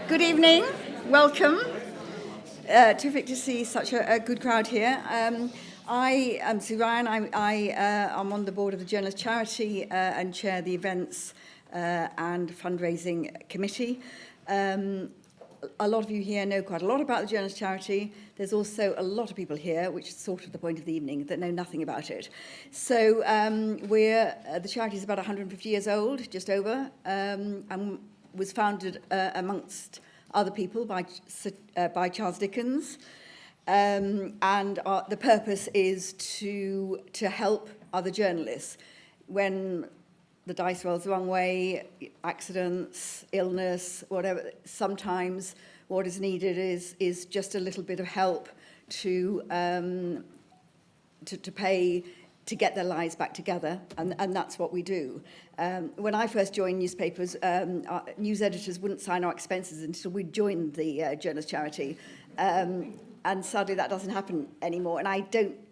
Good evening, welcome. Terrific to see such a good crowd here. I am Sue Ryan. I'm on the board of the Journalist Charity and chair the events and fundraising committee. A lot of you here know quite a lot about the Journalist Charity. There's also a lot of people here, which is sort of the point of the evening, that know nothing about it. So the charity is about 150 years old, just over, and was founded amongst other people by Charles Dickens. And the purpose is to help other journalists when the dice rolls the wrong way, accidents, illness, whatever. Sometimes what is needed is just a little bit of help to get their lives back together, and that's what we do. When I first joined newspapers, news editors wouldn't sign our expenses until we joined the Journalist Charity, and sadly that doesn't happen anymore, and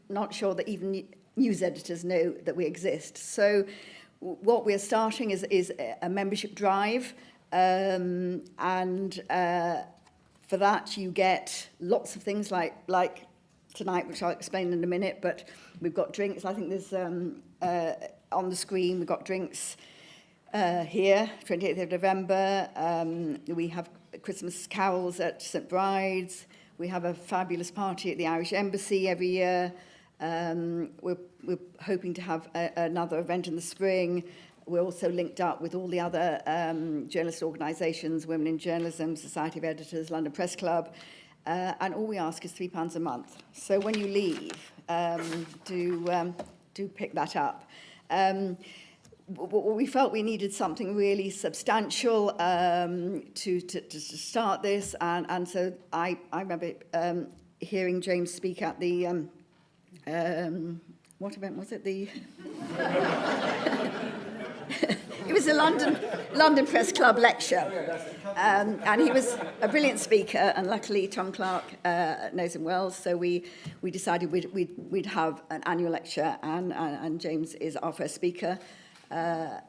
not sure that even news editors know that we exist. So what we're starting is a membership drive, and for that you get lots of things like tonight, which I'll explain in a minute, but we've got drinks. I think there's on the screen, we've got drinks here, 28th of November. We have Christmas carols at St. Bride's. We have a fabulous party at the Irish Embassy every year. We're hoping to have another event in the spring. We're also linked up with all the other journalist organisations, Women in Journalism, Society of Editors, London Press Club, and all we ask is £3 a month. So when you leave, do pick that up. We felt we needed something really substantial to start this, and so I remember hearing James speak at the what event was it? It was a London Press Club lecture, and he was a brilliant speaker, and luckily Tom Clark knows him well, so we decided we'd have an annual lecture, and James is our first speaker.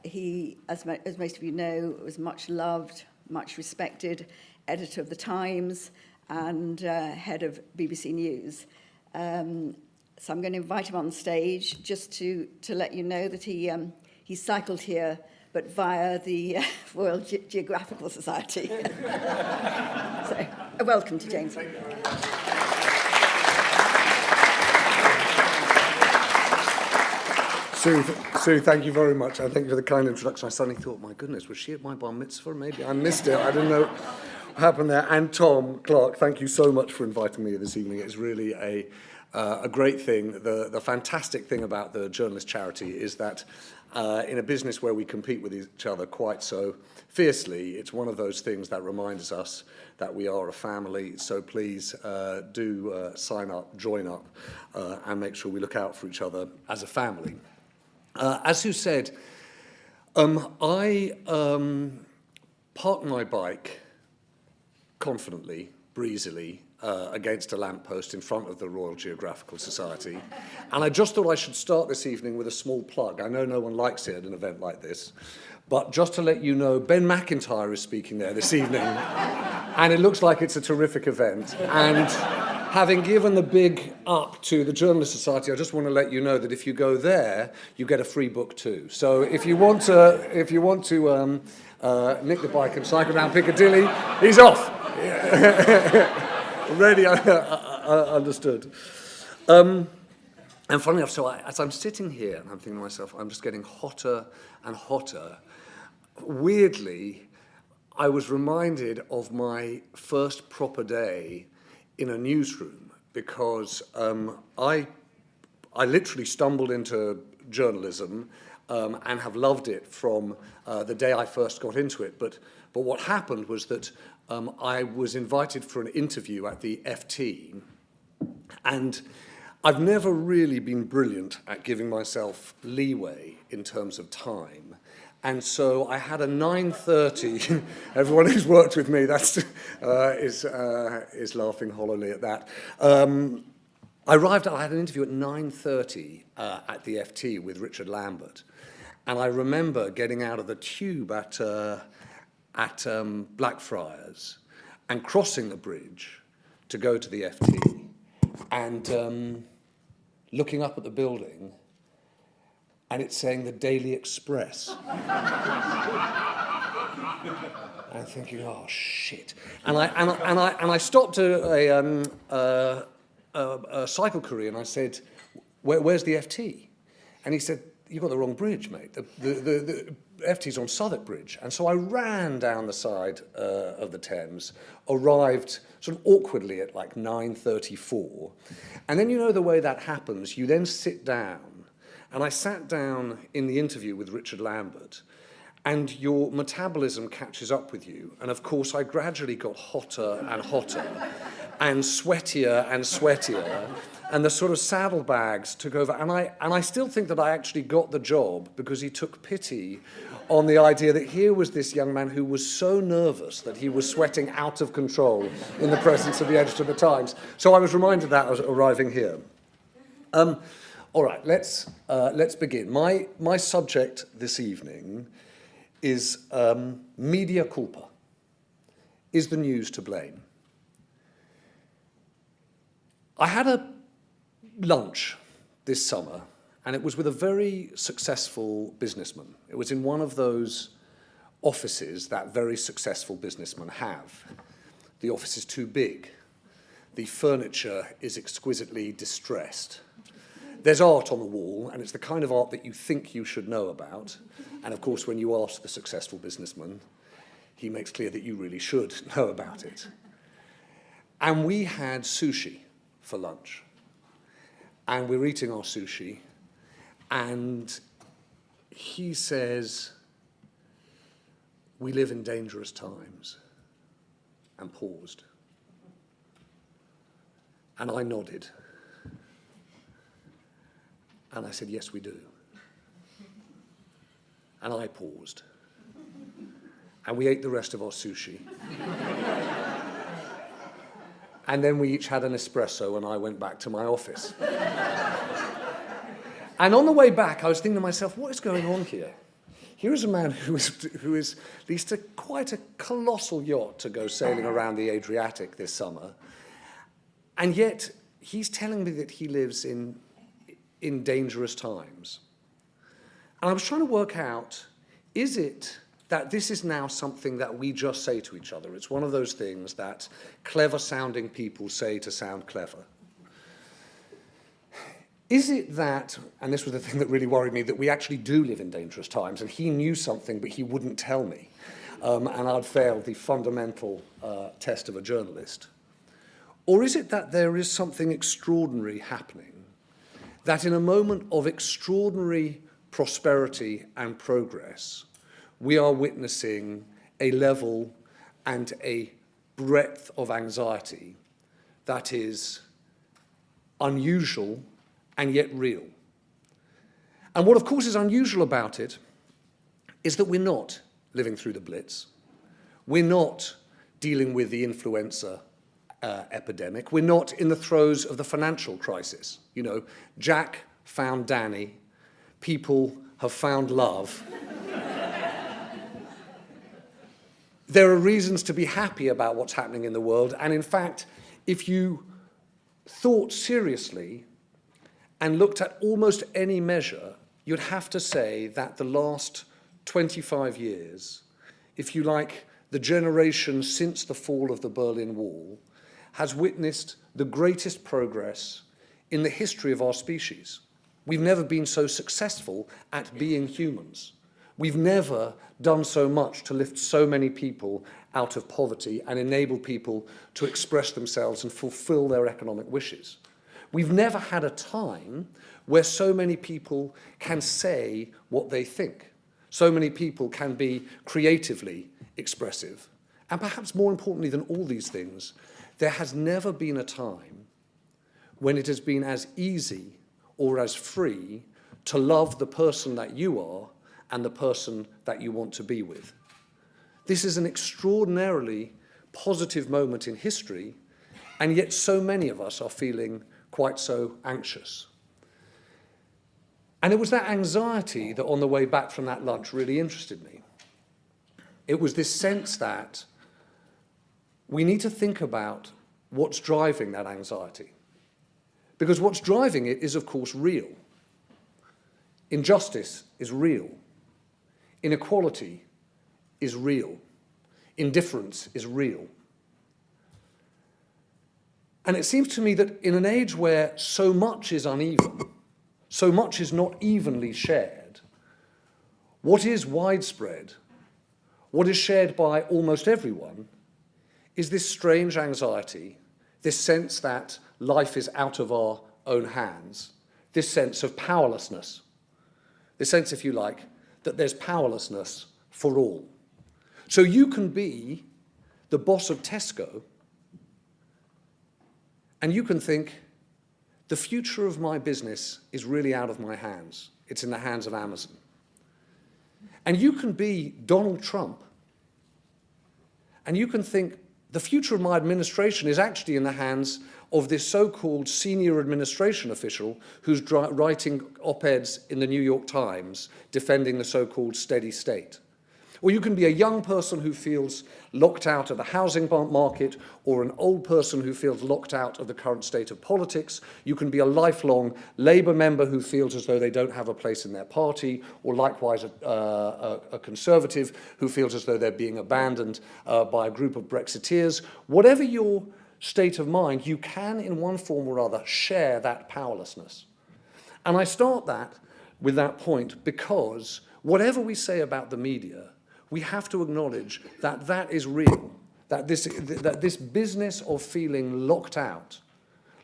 He, as most of you know, was much loved, much respected, editor of The Times and head of BBC News. So I'm going to invite him on stage just to let you know that he cycled here, but via the Royal Geographical Society. So, welcome to James. Sue, thank you very much. I thank you for the kind introduction. I suddenly thought, my goodness, was she at my bar mitzvah? Maybe I missed it. I didn't know what happened there. And Tom Clark, thank you so much for inviting me this evening. It's really a great thing. The fantastic thing about the Journalist Charity is that in a business where we compete with each other quite so fiercely, it's one of those things that reminds us that we are a family. So please do sign up, join up, and make sure we look out for each other as a family. As you said, I parked my bike confidently, breezily, against a lamppost in front of the Royal Geographical Society. And I just thought I should start this evening with a small plug. I know no one likes it at an event like this, but just to let you know, Ben McIntyre is speaking there this evening, and it looks like it's a terrific event. And having given the big up to the Journalist Society, I just want to let you know that if you go there, you get a free book too. So if you want to nick the bike and cycle down Piccadilly, he's off. Ready, understood. And funny enough, so as I'm sitting here, and I'm thinking to myself, I'm just getting hotter and hotter. Weirdly, I was reminded of my first proper day in a newsroom, because I literally stumbled into journalism and have loved it from the day I first got into it. But what happened was that I was invited for an interview at the FT, and I've never really been brilliant at giving myself leeway in terms of time. And so I had a 9:30. Everyone who's worked with me is laughing hollowly at that. I had an interview at 9:30 at the FT with Richard Lambert, and I remember getting out of the tube at Blackfriars and crossing the bridge to go to the FT and looking up at the building and it's saying the Daily Express. I'm thinking, oh shit! And I stopped a cycle courier and I said, where's the FT? And he said, you've got the wrong bridge, mate. The FT's on Southwark Bridge. And so I ran down the side of the Thames, arrived sort of awkwardly at like 9:34. And then you know the way that happens, you then sit down. And I sat down in the interview with Richard Lambert, and your metabolism catches up with you. And of course, I gradually got hotter and hotter, and sweatier, and the sort of saddlebags took over. And I still think that I actually got the job because he took pity on the idea that here was this young man who was so nervous that he was sweating out of control in the presence of the editor of the Times. So I was reminded of that as arriving here. All right, let's begin. My subject this evening is media culpa. Is the news to blame? I had a lunch this summer, and it was with a very successful businessman. It was in one of those offices that very successful businessmen have. The office is too big. The furniture is exquisitely distressed. There's art on the wall, and it's the kind of art that you think you should know about. And of course, when you ask the successful businessman, he makes clear that you really should know about it. And we had sushi for lunch. And we're eating our sushi, and he says, we live in dangerous times, and paused. And I nodded. And I said, yes, we do. And I paused. And we ate the rest of our sushi. And then we each had an espresso, and I went back to my office. And on the way back, I was thinking to myself, what is going on here? Here is a man who is leased quite a colossal yacht to go sailing around the Adriatic this summer. And yet, he's telling me that he lives in dangerous times. And I was trying to work out, is it that this is now something that we just say to each other? It's one of those things that clever-sounding people say to sound clever. Is it that, and this was the thing that really worried me, that we actually do live in dangerous times, and he knew something, but he wouldn't tell me, and I'd failed the fundamental test of a journalist? Or is it that there is something extraordinary happening, that in a moment of extraordinary prosperity and progress, we are witnessing a level and a breadth of anxiety that is unusual and yet real? And what, of course, is unusual about it is that we're not living through the Blitz. We're not dealing with the influenza epidemic. We're not in the throes of the financial crisis. You know, Jack found Danny. People have found love. There are reasons to be happy about what's happening in the world. And in fact, if you thought seriously and looked at almost any measure, you'd have to say that the last 25 years, if you like, the generation since the fall of the Berlin Wall, has witnessed the greatest progress in the history of our species. We've never been so successful at being humans. We've never done so much to lift so many people out of poverty and enable people to express themselves and fulfill their economic wishes. We've never had a time where so many people can say what they think. So many people can be creatively expressive. And perhaps more importantly than all these things, there has never been a time when it has been as easy or as free to love the person that you are and the person that you want to be with. This is an extraordinarily positive moment in history, and yet so many of us are feeling quite so anxious. And it was that anxiety that on the way back from that lunch really interested me. It was this sense that we need to think about what's driving that anxiety. Because what's driving it is, of course, real. Injustice is real. Inequality is real. Indifference is real. And it seems to me that in an age where so much is uneven, so much is not evenly shared, what is widespread, what is shared by almost everyone, is this strange anxiety, this sense that life is out of our own hands, this sense of powerlessness, this sense, if you like, that there's powerlessness for all. So you can be the boss of Tesco, and you can think, the future of my business is really out of my hands. It's in the hands of Amazon. And you can be Donald Trump, and you can think, the future of my administration is actually in the hands of this so-called senior administration official who's writing op-eds in the New York Times defending the so-called steady state. Or you can be a young person who feels locked out of the housing market, or an old person who feels locked out of the current state of politics. You can be a lifelong Labour member who feels as though they don't have a place in their party, or likewise a Conservative who feels as though they're being abandoned by a group of Brexiteers. Whatever your state of mind, you can, in one form or other, share that powerlessness. And I start that with that point because whatever we say about the media, we have to acknowledge that that is real, that this business of feeling locked out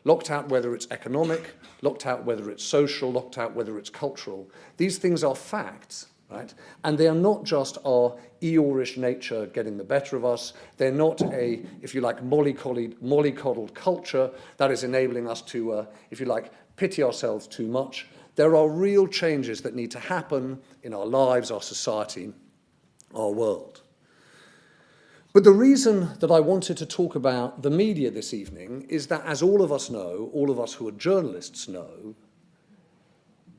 whether it's economic, locked out whether it's social, locked out whether it's cultural, these things are facts, right? And they are not just our Eeyorish nature getting the better of us. They're not a, if you like, mollycoddled culture that is enabling us to, if you like, pity ourselves too much. There are real changes that need to happen in our lives, our society, our world. But the reason that I wanted to talk about the media this evening is that, as all of us know, all of us who are journalists know,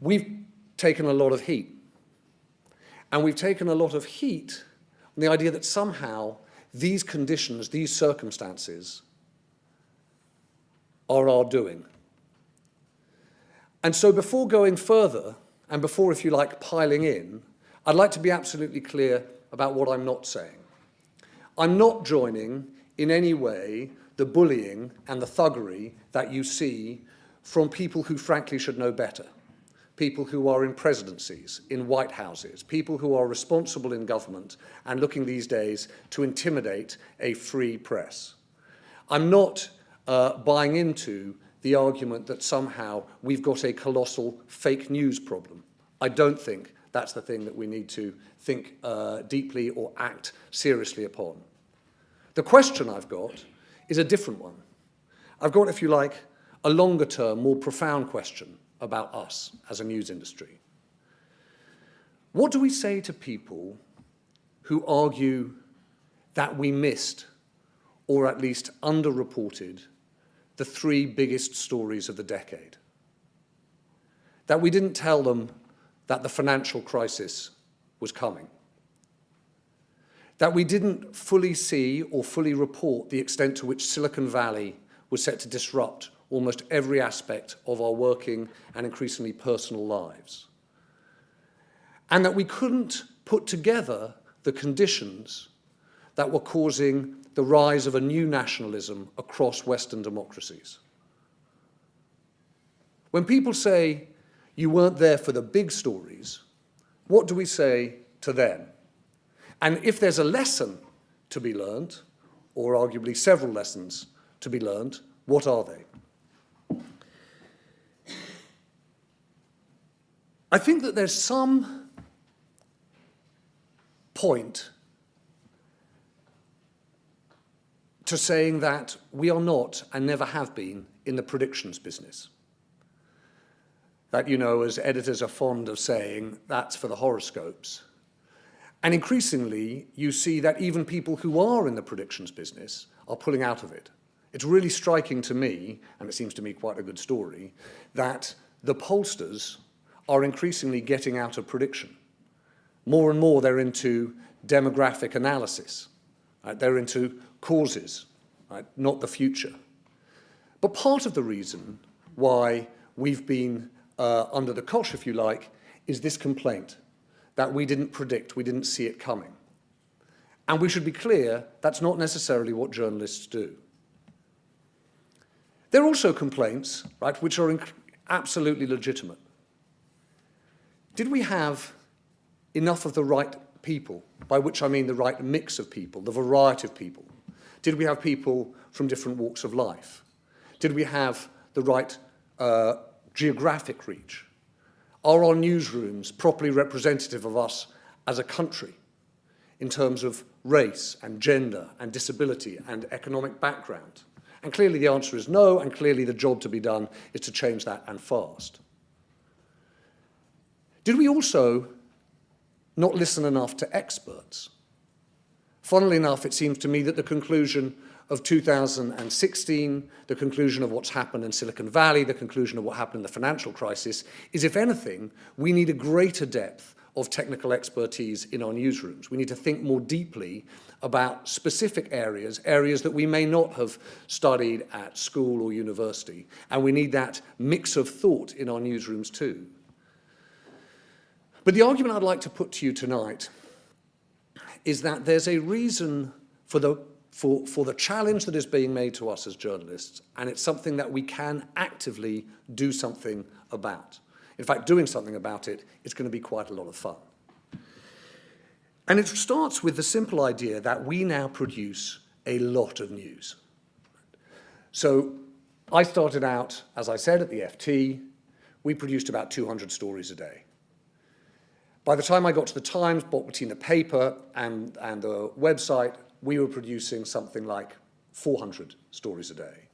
we've taken a lot of heat. And we've taken a lot of heat on the idea that somehow these conditions, these circumstances, are our doing. And so before going further, and before, if you like, piling in, I'd like to be absolutely clear about what I'm not saying. I'm not joining in any way the bullying and the thuggery that you see from people who frankly should know better. People who are in presidencies, in White Houses, people who are responsible in government and looking these days to intimidate a free press. I'm not buying into the argument that somehow we've got a colossal fake news problem. I don't think that's the thing that we need to think deeply or act seriously upon. The question I've got is a different one. I've got, if you like, a longer term, more profound question about us as a news industry. What do we say to people who argue that we missed, or at least underreported, the three biggest stories of the decade? That we didn't tell them that the financial crisis was coming. That we didn't fully see or fully report the extent to which Silicon Valley was set to disrupt almost every aspect of our working and increasingly personal lives. And that we couldn't put together the conditions that were causing the rise of a new nationalism across Western democracies. When people say, you weren't there for the big stories, what do we say to them? And if there's a lesson to be learned, or arguably several lessons to be learned, what are they? I think that there's some point to saying that we are not, and never have been, in the predictions business. That, you know, as editors are fond of saying, that's for the horoscopes. And increasingly, you see that even people who are in the predictions business are pulling out of it. It's really striking to me, and it seems to me quite a good story, that the pollsters are increasingly getting out of prediction. More and more, they're into demographic analysis. Right? They're into causes. right? Not the future. But part of the reason why we've been under the cosh, if you like, is this complaint that we didn't predict, we didn't see it coming. And we should be clear, that's not necessarily what journalists do. There are also complaints, right, which are absolutely legitimate. Did we have enough of the right people, by which I mean the right mix of people, the variety of people? Did we have people from different walks of life? Did we have the right geographic reach? Are our newsrooms properly representative of us as a country in terms of race and gender and disability and economic background? And clearly the answer is no, and clearly the job to be done is to change that, and fast. Did we also not listen enough to experts? Funnily enough, it seems to me that the conclusion of 2016, the conclusion of what's happened in Silicon Valley, the conclusion of what happened in the financial crisis, is, if anything, we need a greater depth of technical expertise in our newsrooms. We need to think more deeply about specific areas that we may not have studied at school or university, and we need that mix of thought in our newsrooms too. But the argument I'd like to put to you tonight is that there's a reason for the challenge that is being made to us as journalists, and it's something that we can actively do something about. In fact, doing something about it is going to be quite a lot of fun. And it starts with the simple idea that we now produce a lot of news. So I started out, as I said, at the FT. We produced about 200 stories a day. By the time I got to the Times, bought between the paper and the website, we were producing something like 400 stories a day.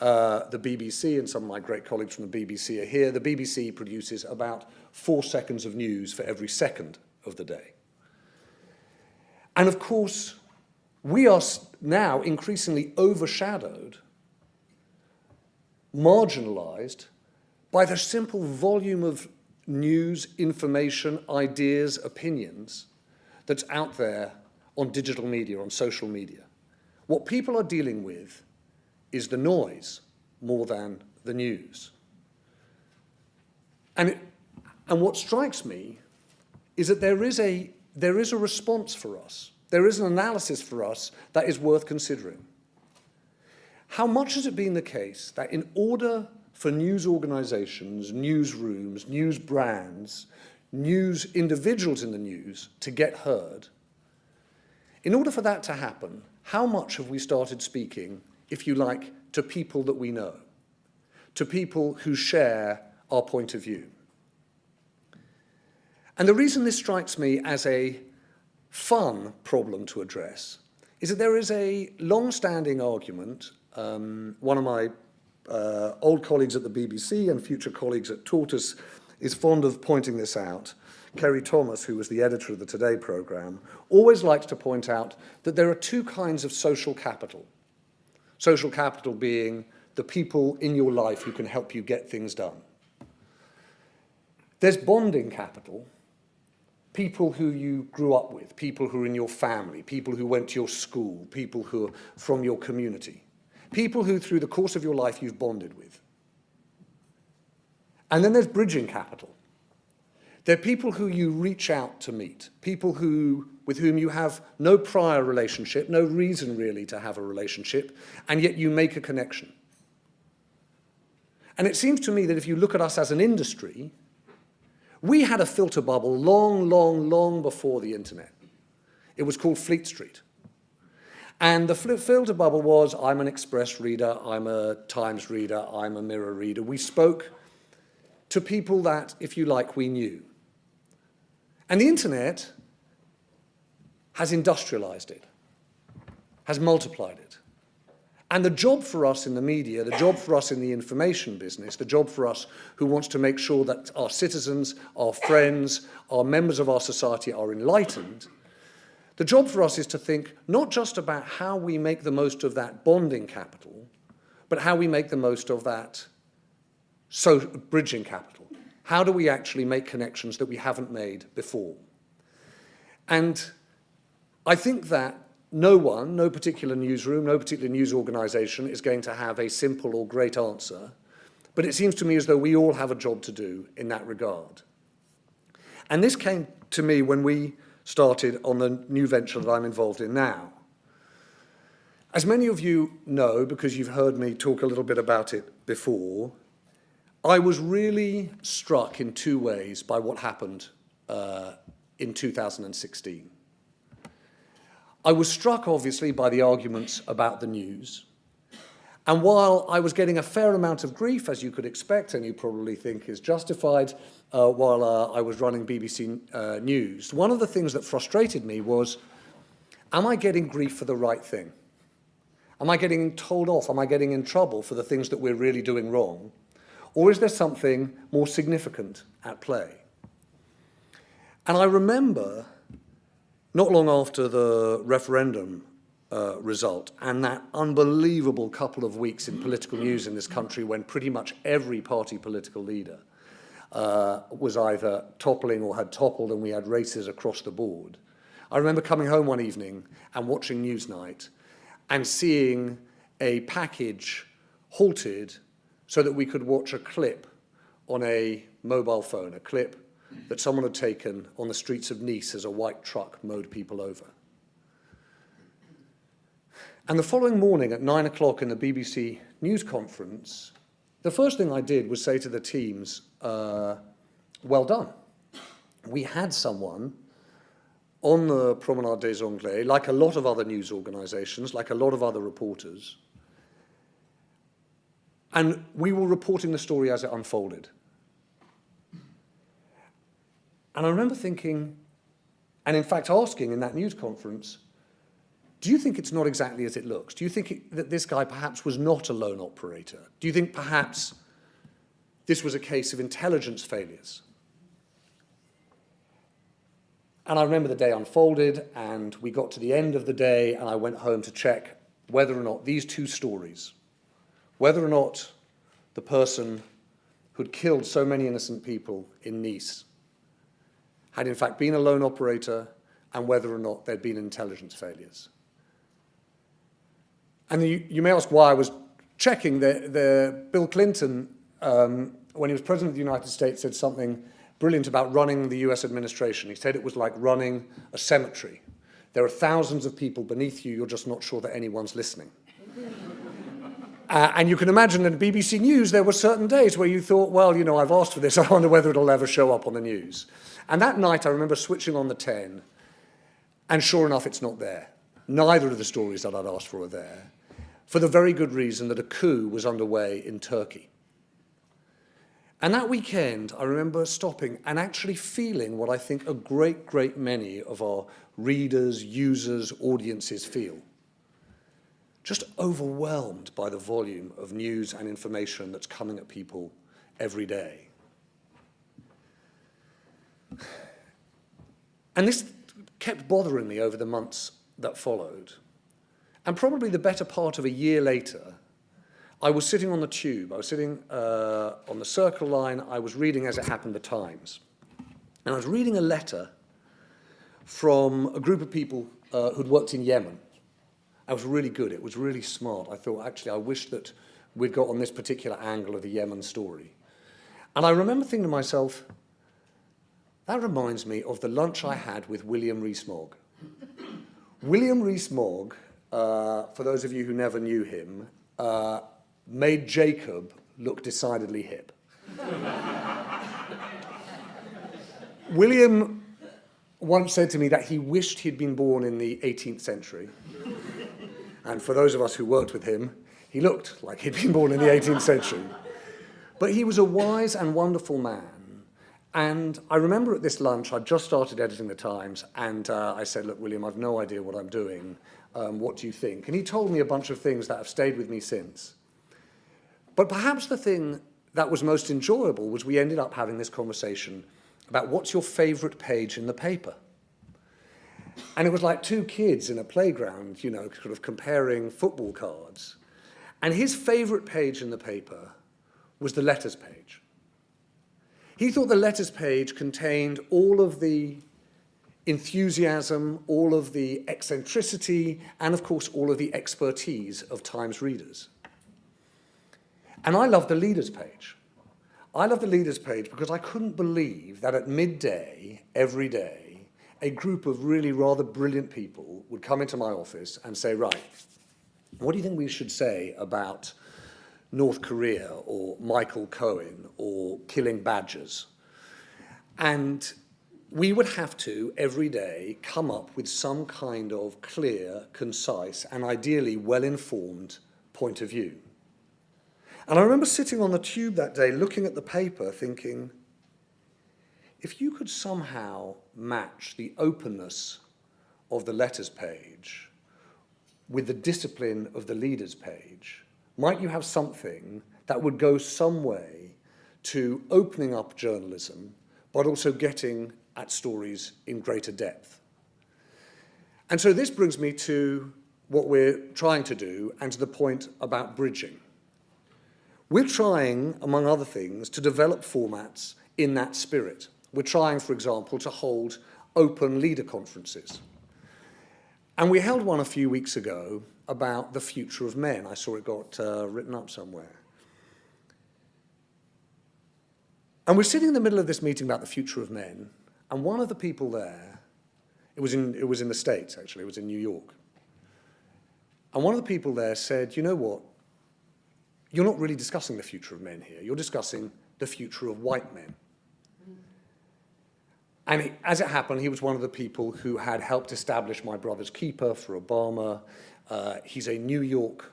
The BBC, and some of my great colleagues from the BBC are here, the BBC produces about 4 seconds of news for every second of the day. And of course, we are now increasingly overshadowed, marginalized, by the simple volume of news, information, ideas, opinions that's out there on digital media, on social media. What people are dealing with is the noise more than the news. And what strikes me is that there is a response for us. There is an analysis for us that is worth considering. How much has it been the case that in order for news organizations, newsrooms, news brands, news individuals in the news to get heard, in order for that to happen, how much have we started speaking, if you like, to people that we know, to people who share our point of view? And the reason this strikes me as a fun problem to address is that there is a long-standing argument. One of my old colleagues at the BBC and future colleagues at Tortoise is fond of pointing this out. Kerry Thomas, who was the editor of the Today programme, always likes to point out that there are 2 kinds of social capital. Social capital being the people in your life who can help you get things done. There's bonding capital, people who you grew up with, people who are in your family, people who went to your school, people who are from your community, people who through the course of your life you've bonded with. And then there's bridging capital. They're people who you reach out to meet, people with whom you have no prior relationship, no reason really to have a relationship, and yet you make a connection. And it seems to me that if you look at us as an industry, we had a filter bubble long before the internet. It was called Fleet Street. And the filter bubble was, I'm an Express reader, I'm a Times reader, I'm a Mirror reader. We spoke to people that, if you like, we knew. And the internet has industrialized it, has multiplied it. And the job for us in the media, the job for us in the information business, the job for us who wants to make sure that our citizens, our friends, our members of our society are enlightened, the job for us is to think not just about how we make the most of that bonding capital, but how we make the most of that bridging capital. How do we actually make connections that we haven't made before? And I think that no one, no particular newsroom, no particular news organisation is going to have a simple or great answer, but it seems to me as though we all have a job to do in that regard. And this came to me when we started on the new venture that I'm involved in now. As many of you know, because you've heard me talk a little bit about it before, I was really struck in two ways by what happened in 2016. I was struck, obviously, by the arguments about the news. And while I was getting a fair amount of grief, as you could expect, and you probably think is justified, while I was running BBC News, one of the things that frustrated me was, am I getting grief for the right thing? Am I getting told off? Am I getting in trouble for the things that we're really doing wrong? Or is there something more significant at play? And I remember, not long after the referendum result and that unbelievable couple of weeks in political news in this country when pretty much every party political leader was either toppling or had toppled, and we had races across the board. I remember coming home one evening and watching Newsnight and seeing a package halted so that we could watch a clip on a mobile phone, a clip that someone had taken on the streets of Nice as a white truck mowed people over. And the following morning at 9 o'clock in the BBC news conference, the first thing I did was say to the teams, well done. We had someone on the Promenade des Anglais, like a lot of other news organisations, like a lot of other reporters, and we were reporting the story as it unfolded. And I remember thinking, and in fact asking in that news conference, do you think it's not exactly as it looks? Do you think that this guy perhaps was not a lone operator? Do you think perhaps this was a case of intelligence failures? And I remember the day unfolded, and we got to the end of the day, and I went home to check whether or not these two stories, whether or not the person who'd killed so many innocent people in Nice had in fact been a lone operator, and whether or not there'd been intelligence failures. And you may ask why I was checking. Bill Clinton, when he was president of the United States, said something brilliant about running the US administration. He said it was like running a cemetery. There are thousands of people beneath you, you're just not sure that anyone's listening. And you can imagine that at BBC News, there were certain days where you thought, well, you know, I've asked for this, I wonder whether it'll ever show up on the news. And that night, I remember switching on the 10, and sure enough, it's not there. Neither of the stories that I'd asked for are there, for the very good reason that a coup was underway in Turkey. And that weekend, I remember stopping and actually feeling what I think a great, great many of our readers, users, audiences feel. Just overwhelmed by the volume of news and information that's coming at people every day. And this kept bothering me over the months that followed. And probably the better part of a year later, I was sitting on the tube, I was sitting on the Circle line, I was reading As It Happened, the Times. And I was reading a letter from a group of people who'd worked in Yemen. It was really good, it was really smart. I thought, actually, I wish that we'd got on this particular angle of the Yemen story. And I remember thinking to myself, that reminds me of the lunch I had with William Rees-Mogg. William Rees-Mogg, for those of you who never knew him, made Jacob look decidedly hip. William once said to me that he wished he'd been born in the 18th century. And for those of us who worked with him, he looked like he'd been born in the 18th century. But he was a wise and wonderful man. And I remember at this lunch, I'd just started editing the Times, and I said, look, William, I've no idea what I'm doing. What do you think? And he told me a bunch of things that have stayed with me since. But perhaps the thing that was most enjoyable was we ended up having this conversation about what's your favorite page in the paper? And it was like two kids in a playground, you know, sort of comparing football cards. And his favorite page in the paper was the letters page. He thought the letters page contained all of the enthusiasm, all of the eccentricity, and of course all of the expertise of Times readers. And I love the leaders page. I love the leaders page because I couldn't believe that at midday, every day, a group of really rather brilliant people would come into my office and say, right, what do you think we should say about North Korea or Michael Cohen or killing badgers? And we would have to, every day, come up with some kind of clear, concise, and ideally well-informed point of view. And I remember sitting on the tube that day, looking at the paper, thinking, if you could somehow match the openness of the letters page with the discipline of the leaders page, might you have something that would go some way to opening up journalism, but also getting at stories in greater depth? And so this brings me to what we're trying to do and to the point about bridging. We're trying, among other things, to develop formats in that spirit. We're trying, for example, to hold open leader conferences. And we held one a few weeks ago about the future of men. I saw it got written up somewhere. And we're sitting in the middle of this meeting about the future of men, and one of the people there, it was in the States, actually, it was in New York. And one of the people there said, you know what? You're not really discussing the future of men here. You're discussing the future of white men. And as it happened, he was one of the people who had helped establish My Brother's Keeper for Obama. He's a New York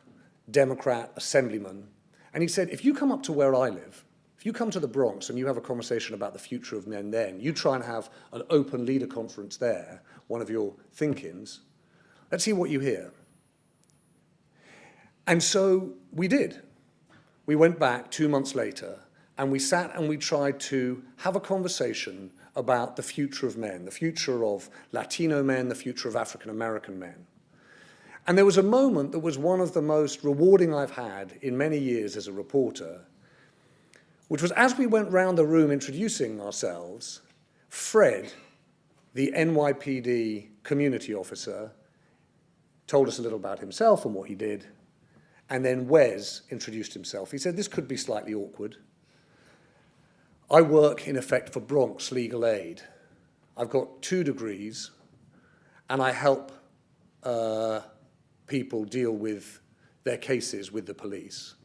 Democrat assemblyman. And he said, if you come up to where I live, if you come to the Bronx and you have a conversation about the future of men then, you try and have an open leader conference there, one of your think-ins, let's see what you hear. And so we did. We went back 2 months later, and we sat and we tried to have a conversation about the future of men, the future of Latino men, the future of African American men. And there was a moment that was one of the most rewarding I've had in many years as a reporter, which was as we went round the room introducing ourselves, Fred, the NYPD community officer, told us a little about himself and what he did. And then Wes introduced himself. He said, this could be slightly awkward. I work, in effect, for Bronx Legal Aid. I've got 2 degrees, and I help people deal with their cases with the police.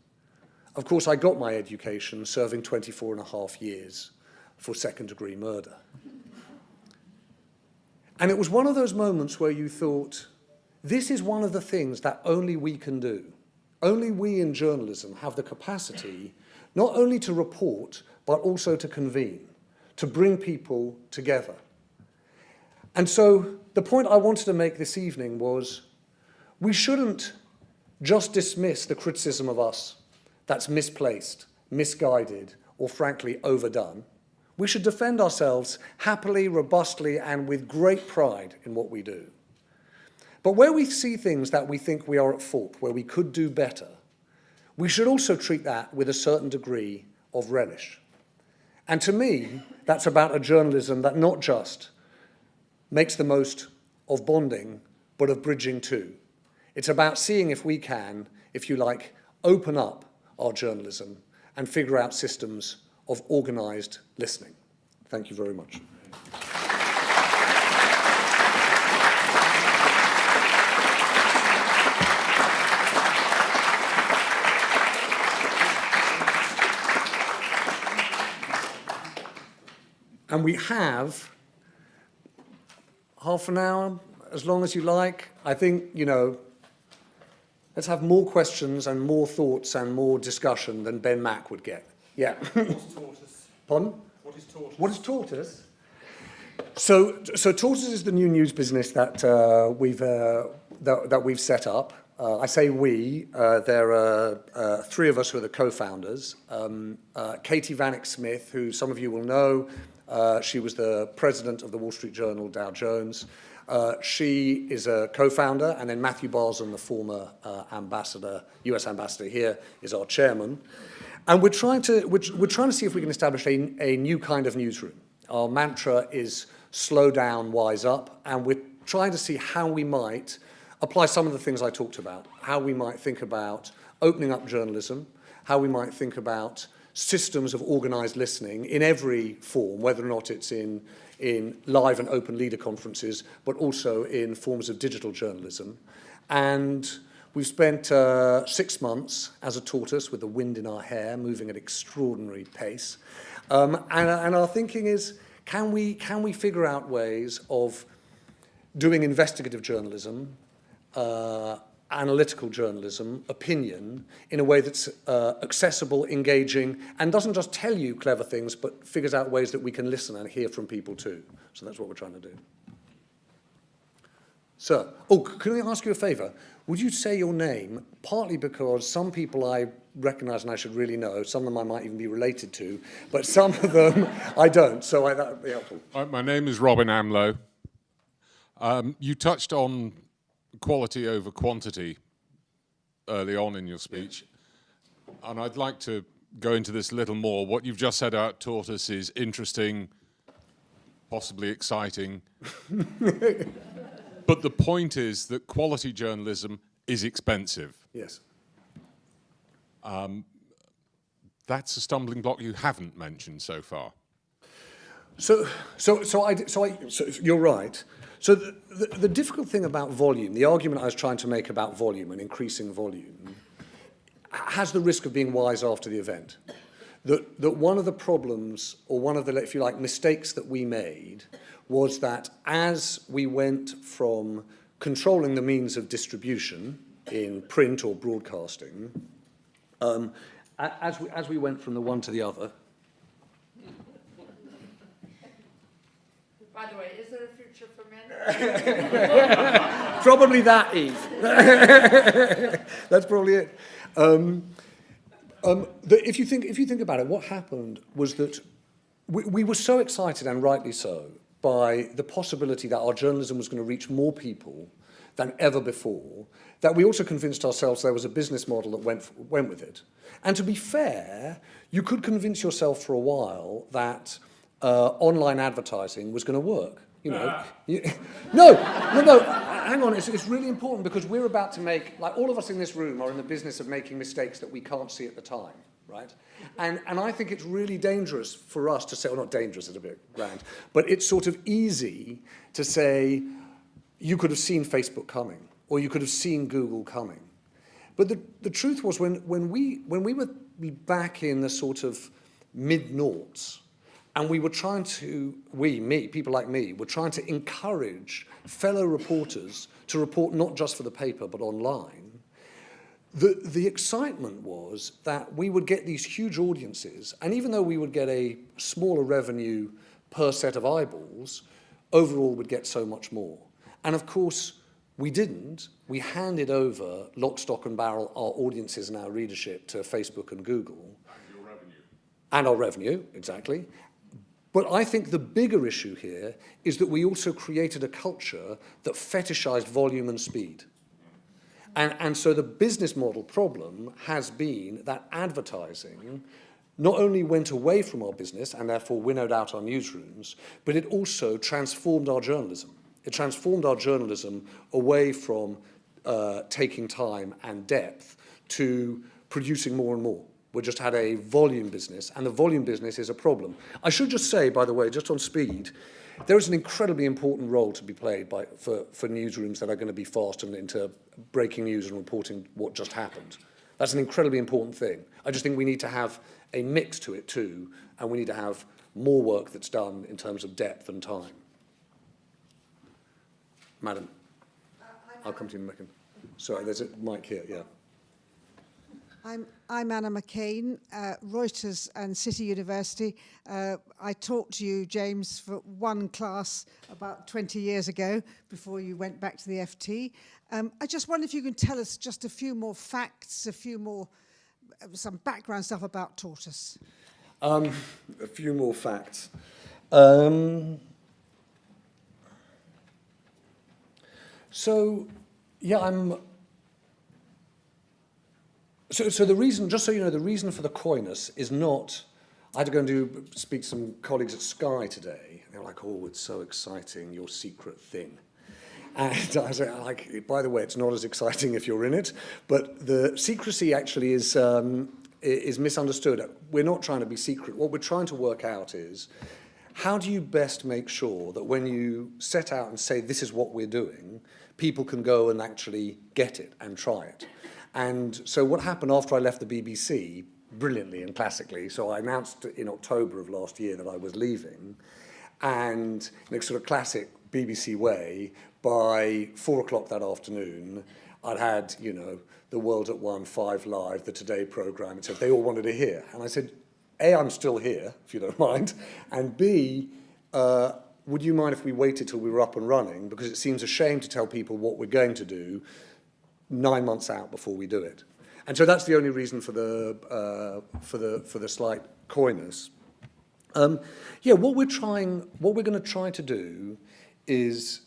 Of course, I got my education serving 24.5 years for second-degree murder. And it was one of those moments where you thought, this is one of the things that only we can do. Only we in journalism have the capacity not only to report, but also to convene, to bring people together. And so the point I wanted to make this evening was we shouldn't just dismiss the criticism of us that's misplaced, misguided, or frankly overdone. We should defend ourselves happily, robustly, and with great pride in what we do. But where we see things that we think we are at fault, where we could do better, we should also treat that with a certain degree of relish. And to me, that's about a journalism that not just makes the most of bonding, but of bridging too. It's about seeing if we can, if you like, open up our journalism and figure out systems of organized listening. Thank you very much. And we have half an hour, as long as you like. I think, let's have more questions and more thoughts and more discussion than Ben Mack would get. Yeah. What's tortoise? Pardon? What is tortoise? What is tortoise? So tortoise is the new news business that we've set up. I say we. There are 3 of us who are the co-founders. Katie Vanek-Smith, who some of you will know. She was the president of the Wall Street Journal, Dow Jones. She is a co-founder, and then Matthew Barson, the former US ambassador here, is our chairman. And we're trying to see if we can establish a new kind of newsroom. Our mantra is slow down, wise up, and we're trying to see how we might apply some of the things I talked about, how we might think about opening up journalism, how we might think about systems of organised listening in every form, whether or not it's in live and open leader conferences, but also in forms of digital journalism. And we've spent 6 months as a tortoise with the wind in our hair, moving at extraordinary pace. And our thinking is, can we figure out ways of doing investigative journalism, analytical journalism, opinion, in a way that's accessible, engaging, and doesn't just tell you clever things, but figures out ways that we can listen and hear from people too. So that's what we're trying to do. Sir, can I ask you a favour? Would you say your name, partly because some people I recognise and I should really know, some of them I might even be related to, but some of them I don't, so that would be helpful. My name is Robin Amlow. You touched on quality over quantity early on in your speech, and I'd like to go into this a little more. What you've just said about Tortoise is interesting, possibly exciting, but the point is that quality journalism is expensive. Yes. That's a stumbling block you haven't mentioned so far. So you're right. So the difficult thing about volume, the argument I was trying to make about volume and increasing volume, has the risk of being wise after the event. That one of the problems, or one of the, if you like, mistakes that we made, was that as we went from controlling the means of distribution in print or broadcasting, as we went from the one to the other. By the way, is there a future for men? Probably that, Eve. That's probably it. If you think about it, what happened was that we were so excited, and rightly so, by the possibility that our journalism was going to reach more people than ever before, that we also convinced ourselves there was a business model that went with it. And to be fair, you could convince yourself for a while that online advertising was going to work. You know, no, hang on, it's really important, because we're about to make, like, all of us in this room are in the business of making mistakes that we can't see at the time, right? And I think it's really dangerous for us to say, well, not dangerous, it's a bit grand, but it's sort of easy to say, you could have seen Facebook coming, or you could have seen Google coming. But the truth was, when we were back in the sort of mid-noughts, and we were trying to, people like me, were trying to encourage fellow reporters to report not just for the paper, but online. The excitement was that we would get these huge audiences, and even though we would get a smaller revenue per set of eyeballs, overall we'd get so much more. And of course, we didn't. We handed over lock, stock and barrel our audiences and our readership to Facebook and Google. And your revenue. And our revenue, exactly. But I think the bigger issue here is that we also created a culture that fetishized volume and speed. And so the business model problem has been that advertising not only went away from our business and therefore winnowed out our newsrooms, but it also transformed our journalism. It transformed our journalism away from taking time and depth to producing more and more. We just had a volume business, and the volume business is a problem. I should just say, by the way, just on speed, there is an incredibly important role to be played for newsrooms that are going to be fast and into breaking news and reporting what just happened. That's an incredibly important thing. I just think we need to have a mix to it too, and we need to have more work that's done in terms of depth and time. Madam, I'll come to you in a second. Sorry, there's a mic here, yeah. I'm Anna McCain, Reuters and City University. I taught to you, James, for one class about 20 years ago before you went back to the FT. I just wonder if you can tell us just a few more facts, some background stuff about Tortoise. A few more facts. So, yeah, So the reason, just so you know, the reason for the coyness is not, I had to go and speak to some colleagues at Sky today. They were like, "Oh, it's so exciting, your secret thing." And I said, like, by the way, it's not as exciting if you're in it, but the secrecy actually is misunderstood. We're not trying to be secret. What we're trying to work out is, how do you best make sure that when you set out and say, this is what we're doing, people can go and actually get it and try it? And so what happened after I left the BBC, brilliantly and classically, so I announced in October of last year that I was leaving, and in a sort of classic BBC way, by 4 o'clock that afternoon, I'd had, you know, The World at One, 5 Live, the Today programme, etc. They all wanted to hear. And I said, A, I'm still here, if you don't mind, and B, would you mind if we waited till we were up and running? Because it seems a shame to tell people what we're going to do 9 months out before we do it. And so that's the only reason for the slight coyness. What we're going to try to do is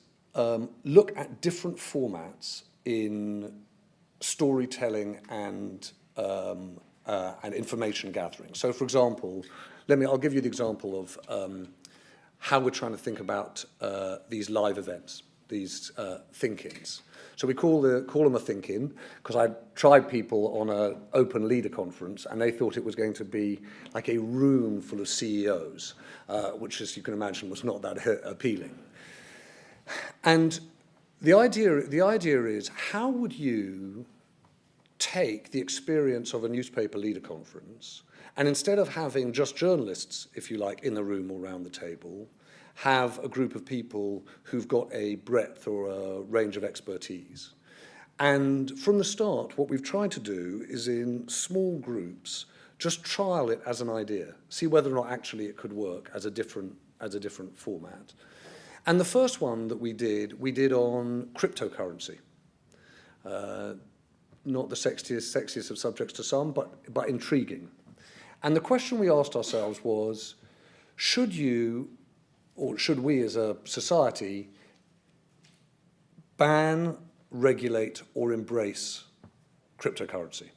look at different formats in storytelling and information gathering. So, for example, I'll give you the example of how we're trying to think about these live events, these think-ins. So we call them a think-in because I tried people on an open leader conference and they thought it was going to be like a room full of CEOs, which, as you can imagine, was not that appealing. And the idea is, how would you take the experience of a newspaper leader conference and instead of having just journalists, if you like, in the room or around the table, have a group of people who've got a breadth or a range of expertise. And from the start, what we've tried to do is in small groups, just trial it as an idea, see whether or not actually it could work as a different format. And the first one that we did on cryptocurrency. Not the sexiest of subjects to some, but intriguing. And the question we asked ourselves was, should you, or should we as a society, ban, regulate, or embrace cryptocurrency?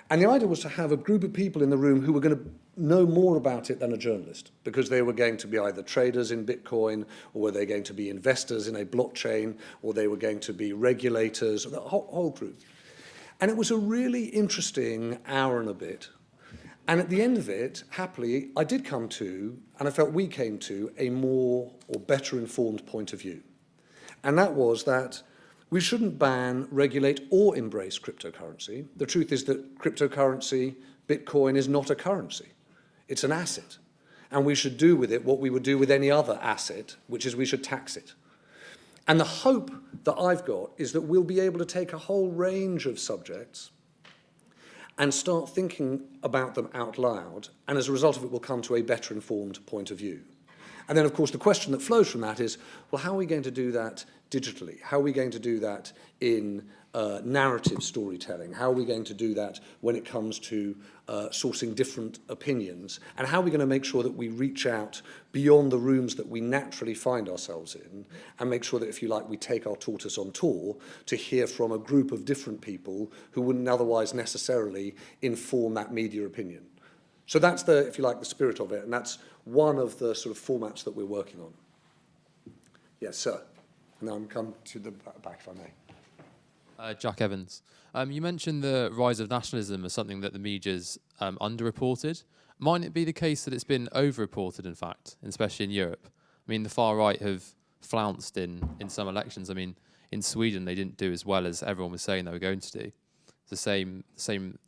And the idea was to have a group of people in the room who were going to know more about it than a journalist, because they were going to be either traders in Bitcoin, or were they going to be investors in a blockchain, or they were going to be regulators, the whole group. And it was a really interesting hour and a bit. And at the end of it, happily, I did come to, and I felt we came to, a more or better informed point of view. And that was that we shouldn't ban, regulate, or embrace cryptocurrency. The truth is that cryptocurrency, Bitcoin, is not a currency. It's an asset. And we should do with it what we would do with any other asset, which is we should tax it. And the hope that I've got is that we'll be able to take a whole range of subjects and start thinking about them out loud, and as a result of it, we'll come to a better informed point of view. And then, of course, the question that flows from that is, well, how are we going to do that digitally? How are we going to do that in narrative storytelling? How are we going to do that when it comes to sourcing different opinions? And how are we going to make sure that we reach out beyond the rooms that we naturally find ourselves in, and make sure that, if you like, we take our tortoise on tour to hear from a group of different people who wouldn't otherwise necessarily inform that media opinion? So that's the, if you like, the spirit of it, and that's one of the sort of formats that we're working on. Yes, sir. Now I'm come to the back, if I may. Jack Evans. You mentioned the rise of nationalism as something that the media's underreported. Might it be the case that it's been overreported, in fact, especially in Europe? I mean, the far right have flounced in some elections. I mean, in Sweden, they didn't do as well as everyone was saying they were going to do. It's the same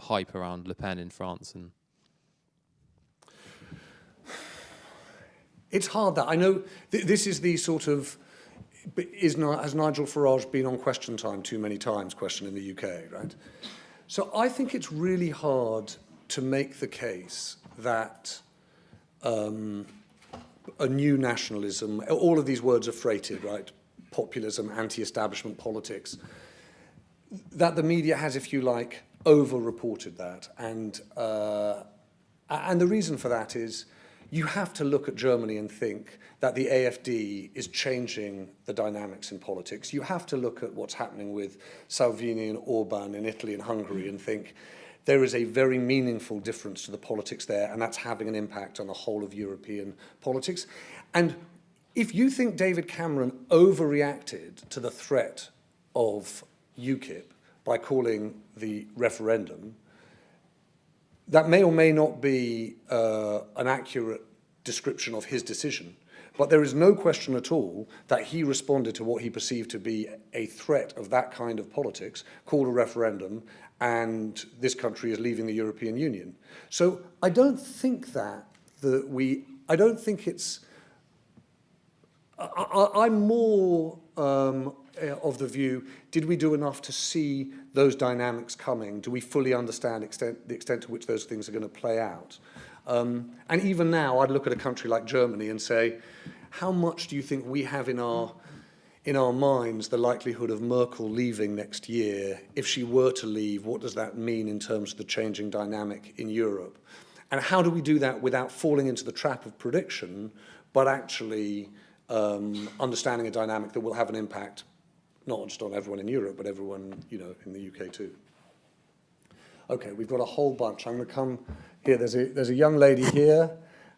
hype around Le Pen in France. And it's hard that I know this is the sort of, has Nigel Farage been on Question Time too many times, question in the UK, right? So I think it's really hard to make the case that a new nationalism, all of these words are freighted, right? Populism, anti-establishment politics, that the media has, if you like, over-reported that. And the reason for that is, you have to look at Germany and think that the AfD is changing the dynamics in politics. You have to look at what's happening with Salvini and Orban in Italy and Hungary and think there is a very meaningful difference to the politics there, and that's having an impact on the whole of European politics. And if you think David Cameron overreacted to the threat of UKIP by calling the referendum, that may or may not be an accurate description of his decision. But there is no question at all that he responded to what he perceived to be a threat of that kind of politics, called a referendum, and this country is leaving the European Union. So I don't think I don't think it's, I'm more of the view, did we do enough to see those dynamics coming? Do we fully understand the extent to which those things are going to play out? And even now, I'd look at a country like Germany and say, how much do you think we have in our minds the likelihood of Merkel leaving next year? If she were to leave, what does that mean in terms of the changing dynamic in Europe? And how do we do that without falling into the trap of prediction, but actually understanding a dynamic that will have an impact not just on everyone in Europe, but everyone, in the UK too? Okay, we've got a whole bunch. I'm going to come here. There's a young lady here,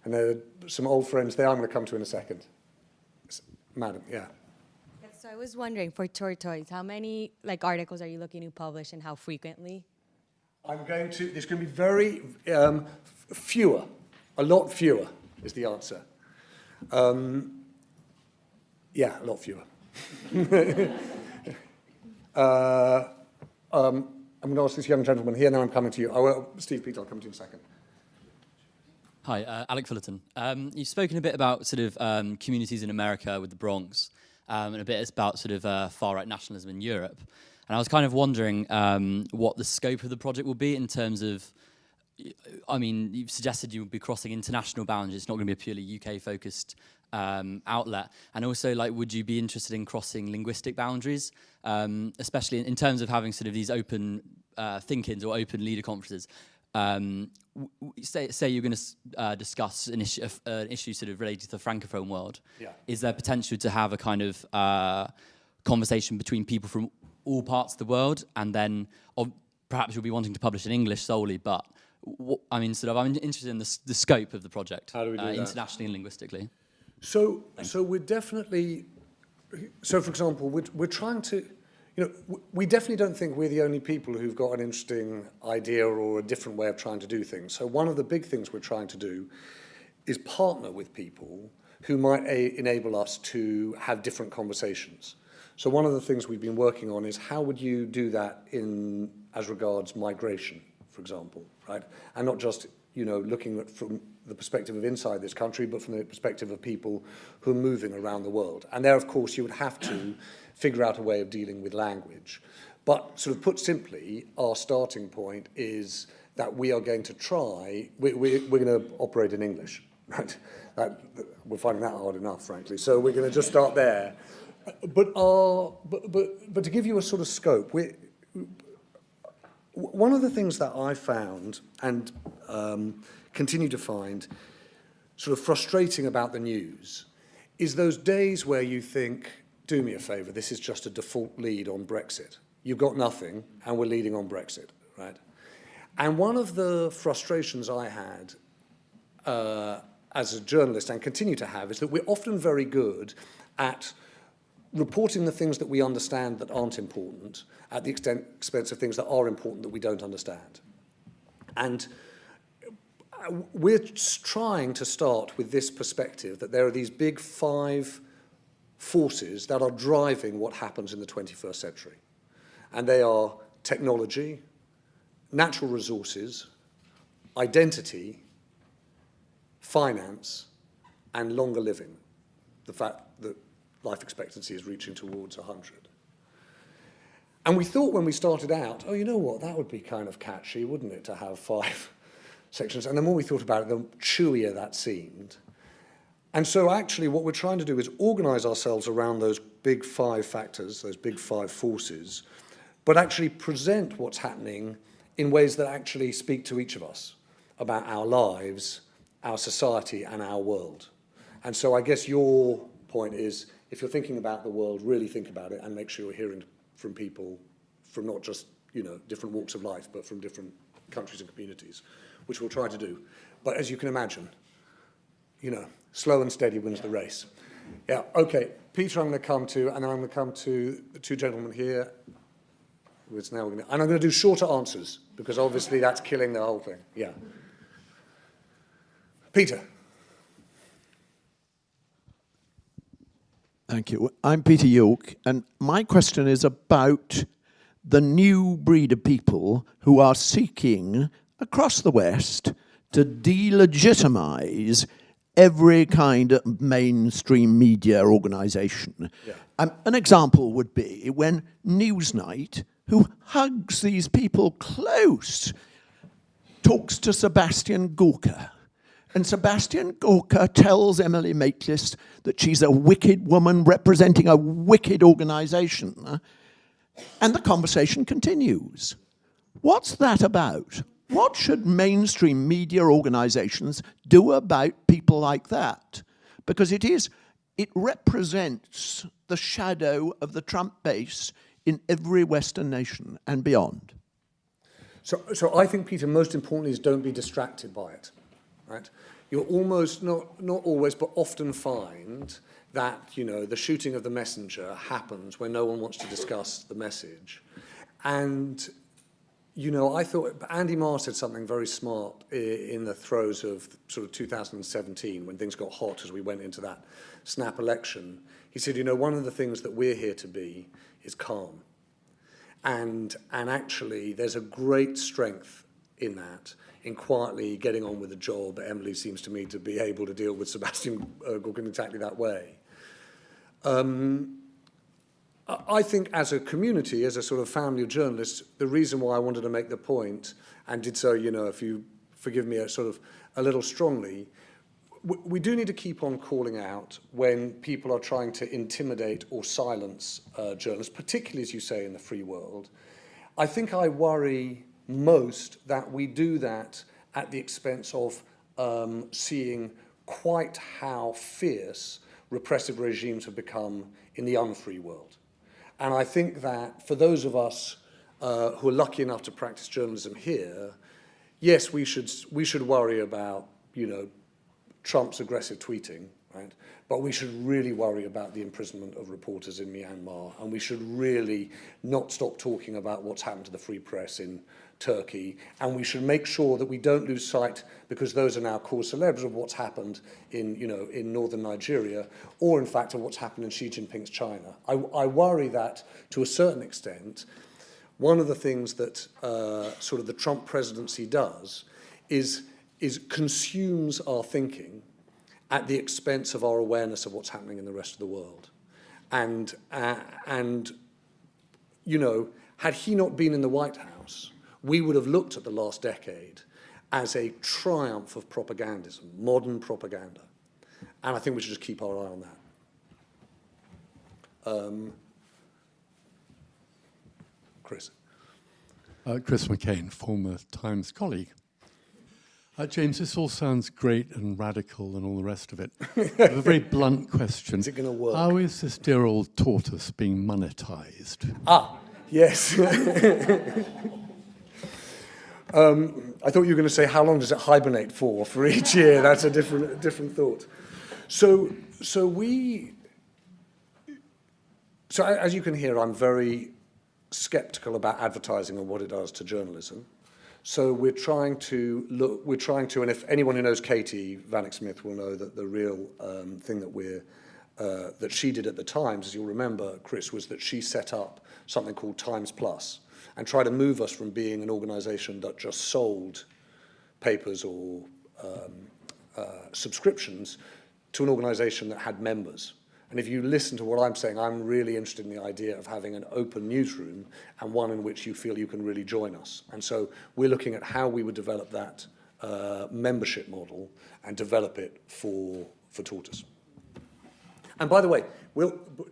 and there are some old friends there. I'm going to come to in a second. Madam, yeah. Yes, so I was wondering, for Tortoise, how many articles are you looking to publish, and how frequently? There's going to be very fewer, a lot fewer is the answer. Yeah, a lot fewer. I'm going to ask this young gentleman here, now I'm coming to you. Steve Peter, I'll come to you in a second. Hi, Alec Fullerton. You've spoken a bit about sort of communities in America with the Bronx, and a bit about sort of far-right nationalism in Europe. And I was kind of wondering what the scope of the project will be in terms of, I mean, you've suggested you would be crossing international boundaries. It's not going to be a purely UK-focused outlet. And also, would you be interested in crossing linguistic boundaries, especially in terms of having sort of these open think-ins or open leader conferences? Say you're going to discuss an issue sort of related to the Francophone world. Yeah. Is there potential to have a kind of conversation between people from all parts of the world, and then perhaps you'll be wanting to publish in English solely, but I'm interested in the scope of the project. How do we do that? Internationally and linguistically. So we're definitely, for example, we're trying to, we definitely don't think we're the only people who've got an interesting idea or a different way of trying to do things. So one of the big things we're trying to do is partner with people who might enable us to have different conversations. So one of the things we've been working on is how would you do that as regards migration, for example, right? And not just, looking at from the perspective of inside this country, but from the perspective of people who are moving around the world. And there, of course, you would have to figure out a way of dealing with language. But sort of put simply, our starting point is that we are going to try, we're going to operate in English, right? We're finding that hard enough, frankly. So we're going to just start there. But to give you a sort of scope, one of the things that I found and continue to find sort of frustrating about the news is those days where you think, do me a favour, this is just a default lead on Brexit. You've got nothing, and we're leading on Brexit, right? And one of the frustrations I had as a journalist, and continue to have, is that we're often very good at reporting the things that we understand that aren't important at the expense of things that are important that we don't understand. And we're trying to start with this perspective that there are these big 5 forces that are driving what happens in the 21st century. And they are technology, natural resources, identity, finance, and longer living. The fact that life expectancy is reaching towards 100. And we thought when we started out, oh, you know what, that would be kind of catchy, wouldn't it, to have 5 sections? And the more we thought about it, the chewier that seemed. And so actually what we're trying to do is organise ourselves around those big 5 factors, those big 5 forces, but actually present what's happening in ways that actually speak to each of us about our lives, our society, and our world. And so I guess your point is, if you're thinking about the world, really think about it and make sure you're hearing from people from not just, different walks of life, but from different countries and communities, which we'll try to do. But as you can imagine, you know, slow and steady wins the race. Yeah, okay, Peter I'm going to come to, and then I'm going to come to the two gentlemen here. And I'm going to do shorter answers, because obviously that's killing the whole thing. Yeah. Peter. Thank you. I'm Peter York, and my question is about the new breed of people who are seeking, across the West, to delegitimize every kind of mainstream media organisation. Yeah. An example would be when Newsnight, who hugs these people close, talks to Sebastian Gorka. And Sebastian Gorka tells Emily Maitlis that she's a wicked woman representing a wicked organisation. And the conversation continues. What's that about? What should mainstream media organisations do about people like that? Because it represents the shadow of the Trump base in every Western nation and beyond. So I think, Peter, most importantly is don't be distracted by it, right? You'll almost, not always, but often find that, you know, the shooting of the messenger happens when no one wants to discuss the message. And, you know, I thought Andy Marr said something very smart in the throes of sort of 2017 when things got hot as we went into that snap election. He said, you know, one of the things that we're here to be is calm. And actually, there's a great strength in that, in quietly getting on with the job. Emily seems to me to be able to deal with Sebastian Gorka in exactly that way. I think as a community, as a sort of family of journalists, the reason why I wanted to make the point, and did so, you know, if you forgive me, a little strongly, we do need to keep on calling out when people are trying to intimidate or silence journalists, particularly, as you say, in the free world. I think I worry most that we do that at the expense of seeing quite how fierce repressive regimes have become in the unfree world. And I think that for those of us who are lucky enough to practice journalism here, yes, we should worry about, you know, Trump's aggressive tweeting, right? But we should really worry about the imprisonment of reporters in Myanmar, and we should really not stop talking about what's happened to the free press in Turkey, and we should make sure that we don't lose sight, because those are now cause celebres, of what's happened in, you know, in northern Nigeria, or in fact of what's happened in Xi Jinping's China. I worry that, to a certain extent, one of the things that sort of the Trump presidency does is consumes our thinking at the expense of our awareness of what's happening in the rest of the world. And you know, had he not been in the White House, we would have looked at the last decade as a triumph of propagandism, modern propaganda. And I think we should just keep our eye on that. Chris. Chris McCain, former Times colleague. James, this all sounds great and radical and all the rest of it. I have a very blunt question. Is it going to work? How is this dear old tortoise being monetized? Ah, yes. I thought you were going to say, how long does it hibernate for each year? That's a different thought. So as you can hear, I'm very skeptical about advertising and what it does to journalism. So we're trying to, and if anyone who knows Katie Vanek Smith will know that the real thing that she did at the Times, as you'll remember, Chris, was that she set up something called Times Plus and tried to move us from being an organisation that just sold papers or subscriptions to an organisation that had members. And if you listen to what I'm saying, I'm really interested in the idea of having an open newsroom and one in which you feel you can really join us. And so we're looking at how we would develop that membership model and develop it for Tortoise. And by the way,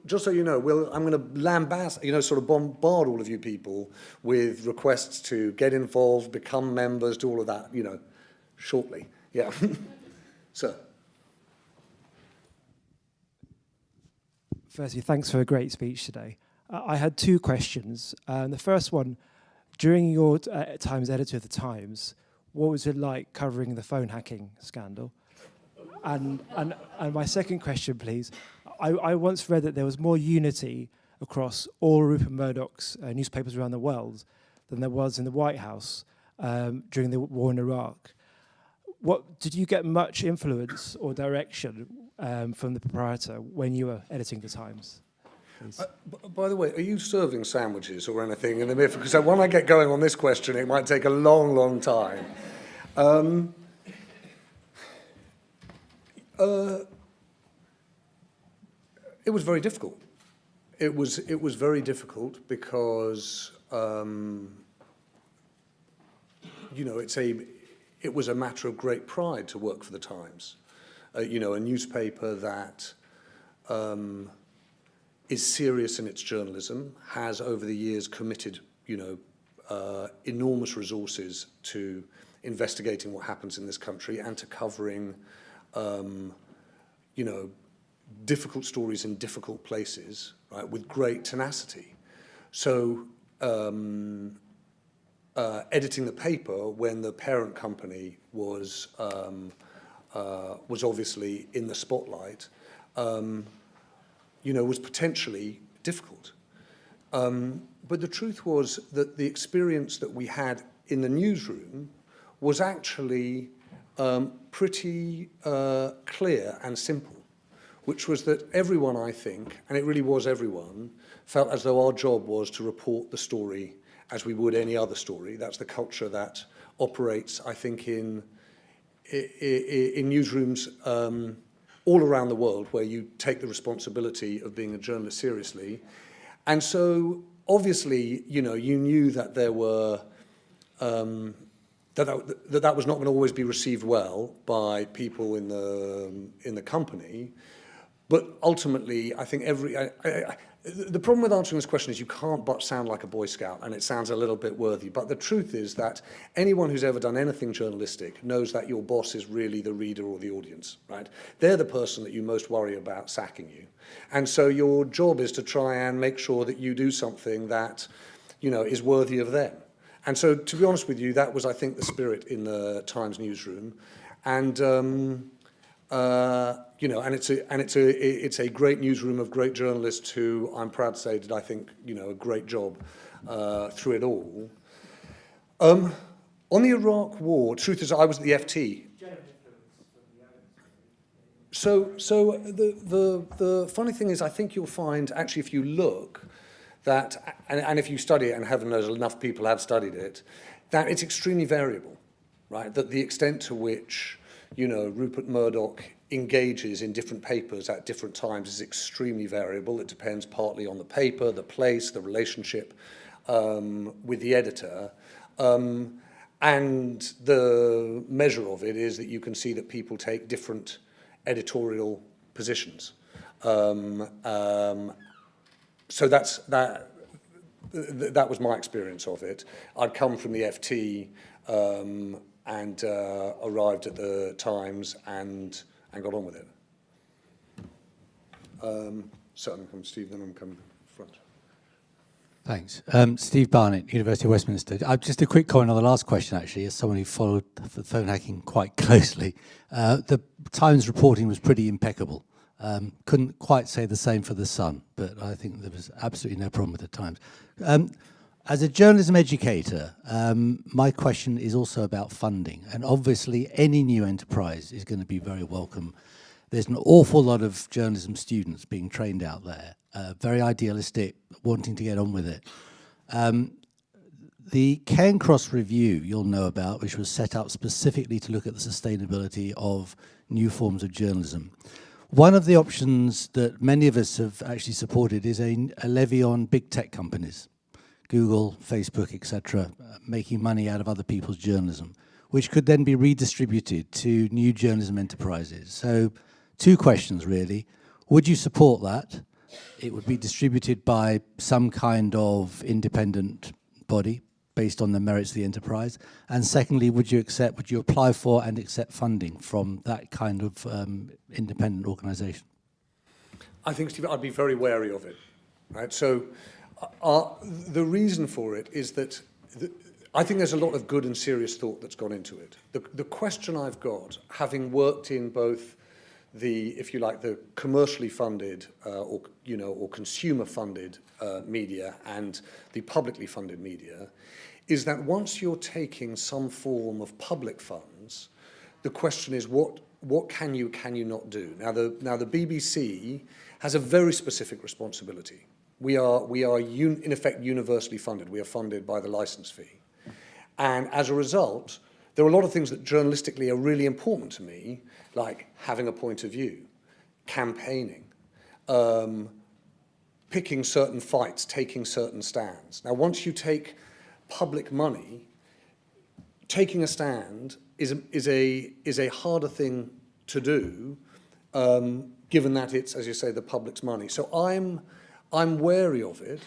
just so you know, I'm going to lambast, sort of bombard all of you people with requests to get involved, become members, do all of that, shortly. Yeah. Sir. Firstly, thanks for a great speech today. I had two questions. The first one, During your time as editor of the Times, what was it like covering the phone hacking scandal? And my second question, please. I once read that there was more unity across all Rupert Murdoch's newspapers around the world than there was in the White House during the war in Iraq. What did you get much influence or direction from the proprietor when you were editing the Times? By the way, are you serving sandwiches or anything in the middle? Because when I get going on this question, it might take a long, long time. It was very difficult. It was very difficult because you know, it was a matter of great pride to work for the Times. You know, a newspaper that is serious in its journalism, has over the years committed, you know, enormous resources to investigating what happens in this country and to covering, you know, difficult stories in difficult places, right, with great tenacity. So editing the paper when the parent company was obviously in the spotlight, you know, was potentially difficult. But the truth was that the experience that we had in the newsroom was actually pretty clear and simple, which was that everyone, I think, and it really was everyone, felt as though our job was to report the story as we would any other story. That's the culture that operates, I think, in newsrooms all around the world, where you take the responsibility of being a journalist seriously. And so, obviously, you know, you knew that there were that was not going to always be received well by people in the company. But ultimately, I think the problem with answering this question is you can't but sound like a Boy Scout, and it sounds a little bit worthy. But the truth is that anyone who's ever done anything journalistic knows that your boss is really the reader or the audience, right? They're the person that you most worry about sacking you. And so your job is to try and make sure that you do something that, you know, is worthy of them. And so, to be honest with you, that was, I think, the spirit in the Times newsroom. And you know, and it's a great newsroom of great journalists who, I'm proud to say, did, I think, you know, a great job through it all. On the Iraq War, truth is, I was at the FT. So the funny thing is, I think you'll find, actually, if you look, that, and if you study it, and heaven knows enough people have studied it, that it's extremely variable, right? That the extent to which, you know, Rupert Murdoch engages in different papers at different times is extremely variable. It depends partly on the paper, the place, the relationship with the editor. And the measure of it is that you can see that people take different editorial positions. So that was my experience of it. I'd come from the FT and arrived at the Times and got on with it. So I'm coming, Steve, then I'm coming front. Thanks. Steve Barnett, University of Westminster. Just a quick comment on the last question, actually, as someone who followed the phone hacking quite closely. The Times reporting was pretty impeccable. Couldn't quite say the same for The Sun, but I think there was absolutely no problem with the Times. As a journalism educator, my question is also about funding. And obviously, any new enterprise is going to be very welcome. There's an awful lot of journalism students being trained out there, very idealistic, wanting to get on with it. The Cairncross Review, you'll know about, which was set up specifically to look at the sustainability of new forms of journalism. One of the options that many of us have actually supported is a levy on big tech companies, Google, Facebook, etc., making money out of other people's journalism, which could then be redistributed to new journalism enterprises. So 2 questions, really. Would you support that? It would be distributed by some kind of independent body based on the merits of the enterprise. And secondly, would you apply for and accept funding from that kind of independent organisation? I think, Steve, I'd be very wary of it, right? So the reason for it is that I think there's a lot of good and serious thought that's gone into it. The question I've got, having worked in both the, if you like, the commercially funded or consumer funded media and the publicly funded media, is that once you're taking some form of public funds, the question is what can you not do? Now the BBC has a very specific responsibility. We are in effect universally funded. We are funded by the license fee. And as a result, there are a lot of things that journalistically are really important to me, like having a point of view, campaigning, picking certain fights, taking certain stands. Now, once you take public money, taking a stand is a harder thing to do, given that it's, as you say, the public's money. So I'm wary of it.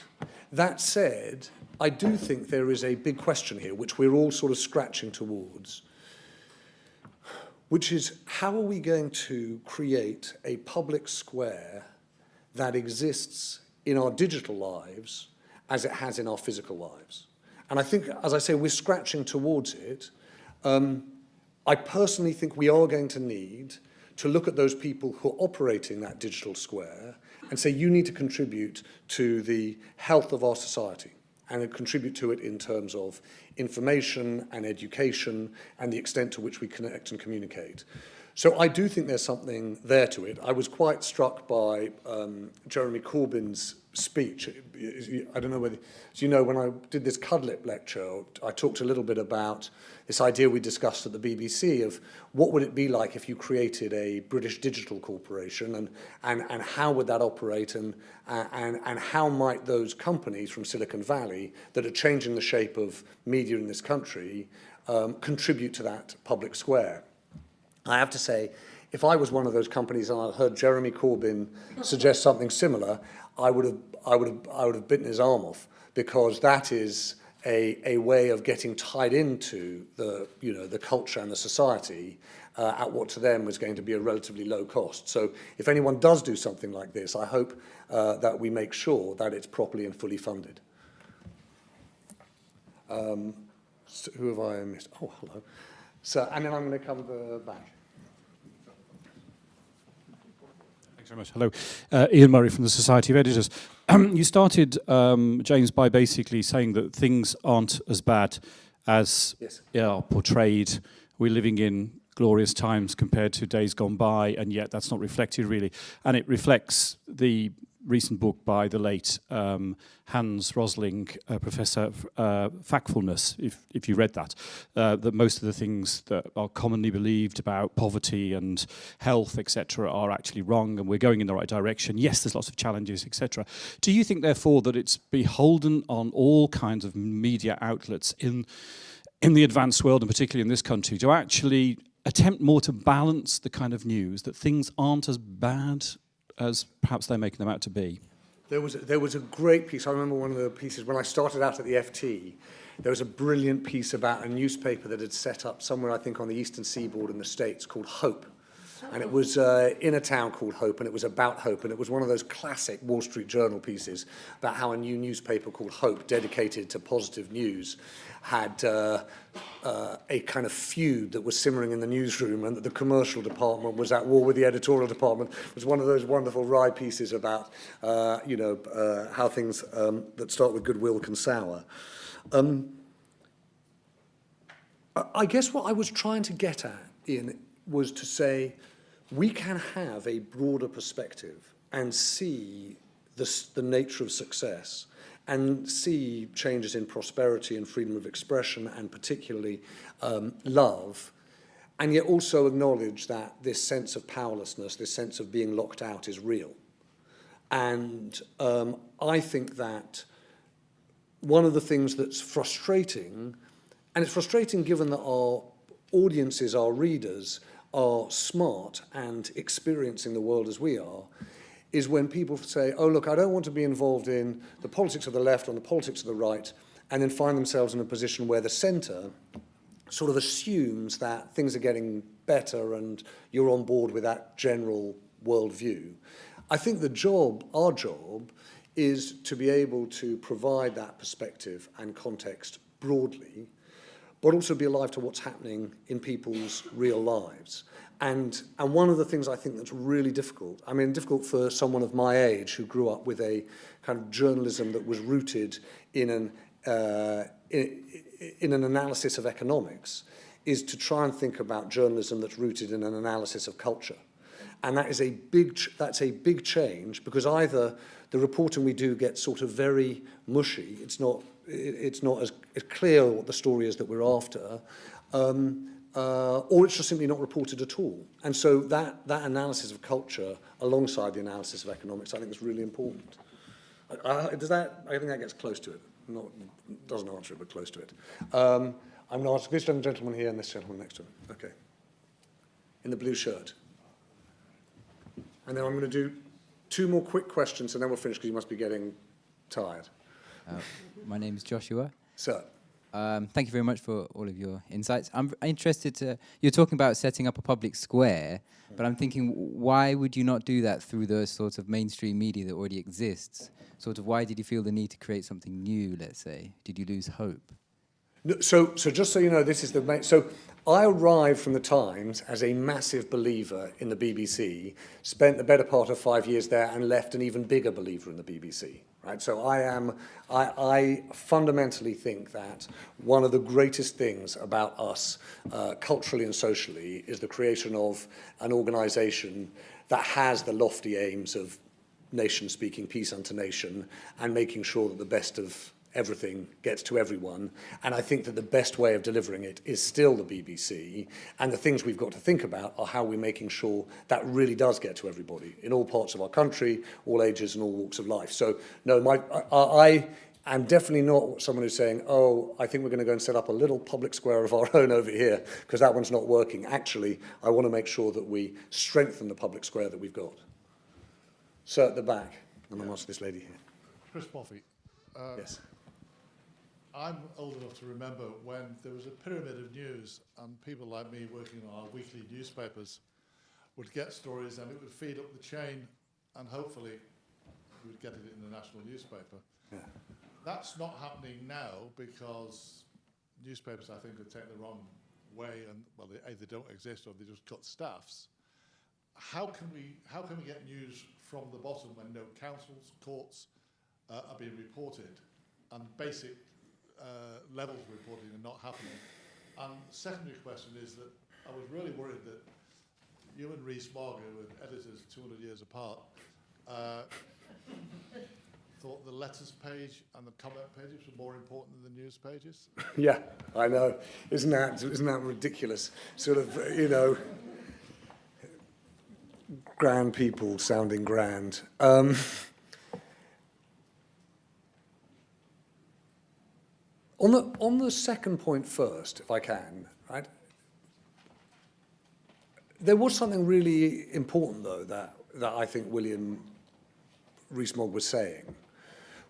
That said, I do think there is a big question here, which we're all sort of scratching towards, which is how are we going to create a public square that exists in our digital lives as it has in our physical lives? And I think, as I say, we're scratching towards it. I personally think we are going to need to look at those people who are operating that digital square and say, you need to contribute to the health of our society and contribute to it in terms of information and education and the extent to which we connect and communicate. So I do think there's something there to it. I was quite struck by Jeremy Corbyn's speech. I don't know whether, as you know, when I did this Cudlip lecture, I talked a little bit about this idea we discussed at the BBC of what would it be like if you created a British digital corporation and how would that operate and how might those companies from Silicon Valley that are changing the shape of media in this country contribute to that public square. I have to say, if I was one of those companies and I heard Jeremy Corbyn suggest something similar, I would have bitten his arm off, because that is a way of getting tied into the culture and the society at what to them was going to be a relatively low cost. So if anyone does do something like this, I hope that we make sure that it's properly and fully funded. So who have I missed? Oh, hello. So, and then I'm going to come back. Thanks very much. Hello. Ian Murray from the Society of Editors. You started, James, by basically saying that things aren't as bad as are portrayed. We're living in glorious times compared to days gone by, and yet that's not reflected really. And it reflects the recent book by the late Hans Rosling, Professor Factfulness, if you read that, that most of the things that are commonly believed about poverty and health, etc., are actually wrong, and we're going in the right direction. Yes, there's lots of challenges, etc. Do you think, therefore, that it's beholden on all kinds of media outlets in the advanced world, and particularly in this country, to actually attempt more to balance the kind of news, that things aren't as bad as perhaps they're making them out to be? There was a great piece. I remember one of the pieces when I started out at the FT. There was a brilliant piece about a newspaper that had set up somewhere, I think, on the eastern seaboard in the States called Hope. And it was in a town called Hope, and it was about hope. And it was one of those classic Wall Street Journal pieces about how a new newspaper called Hope, dedicated to positive news, had a kind of feud that was simmering in the newsroom, and that the commercial department was at war with the editorial department. It was one of those wonderful wry pieces about, how things that start with goodwill can sour. I guess what I was trying to get at, Ian, was to say we can have a broader perspective and see the nature of success and see changes in prosperity and freedom of expression and particularly love, and yet also acknowledge that this sense of powerlessness, this sense of being locked out is real. And I think that one of the things that's frustrating, and it's frustrating given that our audiences, our readers, are smart and experiencing the world as we are, is when people say, oh, look, I don't want to be involved in the politics of the left or the politics of the right, and then find themselves in a position where the centre sort of assumes that things are getting better and you're on board with that general worldview. I think our job, is to be able to provide that perspective and context broadly, but also be alive to what's happening in people's real lives. And one of the things I think that's really difficult, I mean, difficult for someone of my age who grew up with a kind of journalism that was rooted in an analysis of economics, is to try and think about journalism that's rooted in an analysis of culture. And that is that's a big change, because either the reporting we do gets sort of very mushy, it's not as clear what the story is that we're after, or it's just simply not reported at all. And so that analysis of culture alongside the analysis of economics, I think, is really important. I think that gets close to it. Doesn't answer it, but close to it. I'm going to ask this gentleman here and this gentleman next to him. Okay. In the blue shirt. And then I'm going to do 2 more quick questions, and then we'll finish because you must be getting tired. My name is Joshua. Sir. Thank you very much for all of your insights. I'm interested to, you're talking about setting up a public square, but I'm thinking, why would you not do that through the sort of mainstream media that already exists? Sort of, why did you feel the need to create something new, let's say? Did you lose hope? No, so just so you know, this is the main... So I arrived from the Times as a massive believer in the BBC, spent the better part of 5 years there, and left an even bigger believer in the BBC. Right? So I fundamentally think that one of the greatest things about us, culturally and socially, is the creation of an organisation that has the lofty aims of nation speaking peace unto nation, and making sure that the best of everything gets to everyone. And I think that the best way of delivering it is still the BBC, and the things we've got to think about are how we're making sure that really does get to everybody in all parts of our country, all ages and all walks of life. So no, I am definitely not someone who's saying, oh, I think we're going to go and set up a little public square of our own over here because that one's not working. Actually, I want to make sure that we strengthen the public square that we've got. Sir, at the back, and I'm asking this lady here. Chris Boffey. Yes. I'm old enough to remember when there was a pyramid of news, and people like me working on our weekly newspapers would get stories and it would feed up the chain, and hopefully we would get it in the national newspaper. Yeah. That's not happening now because newspapers, I think, are taken the wrong way, and well, they either don't exist or they just cut staffs. How can we get news from the bottom when no councils, courts are being reported, and basic levels of reporting are not happening? And secondary question is that I was really worried that you and Rhys Mogg, who were editors 200 years apart, thought the letters page and the comment pages were more important than the news pages. Yeah, I know. Isn't that ridiculous? Sort of, you know, grand people sounding grand. On the second point first, if I can, right? There was something really important, though, that I think William Rhys-Mogg was saying,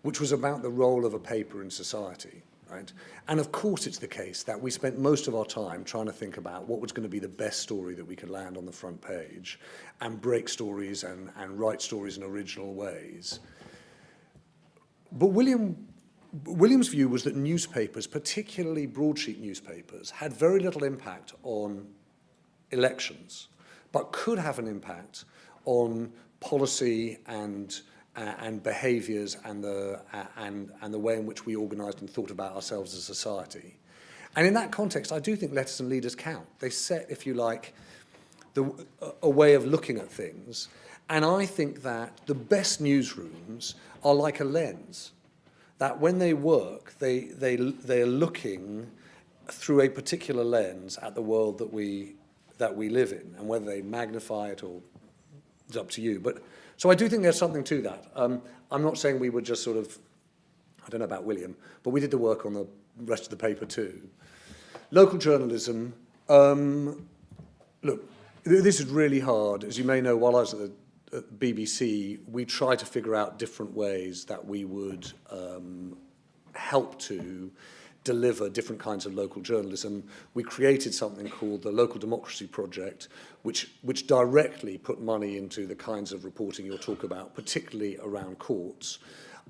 which was about the role of a paper in society, right? And of course it's the case that we spent most of our time trying to think about what was going to be the best story that we could land on the front page, and break stories and write stories in original ways. But William's view was that newspapers, particularly broadsheet newspapers, had very little impact on elections, but could have an impact on policy and behaviours and the way in which we organised and thought about ourselves as a society. And in that context, I do think letters and leaders count. They set, if you like, a way of looking at things. And I think that the best newsrooms are like a lens, that when they work, they're looking through a particular lens at the world that we live in, and whether they magnify it or it's up to you. But so I do think there's something to that. I'm not saying we were just sort of, I don't know about William, but we did the work on the rest of the paper too. Local journalism, look, this is really hard. As you may know, while I was at the BBC, we tried to figure out different ways that we would help to deliver different kinds of local journalism. We created something called the Local Democracy Project, which directly put money into the kinds of reporting you'll talk about, particularly around courts.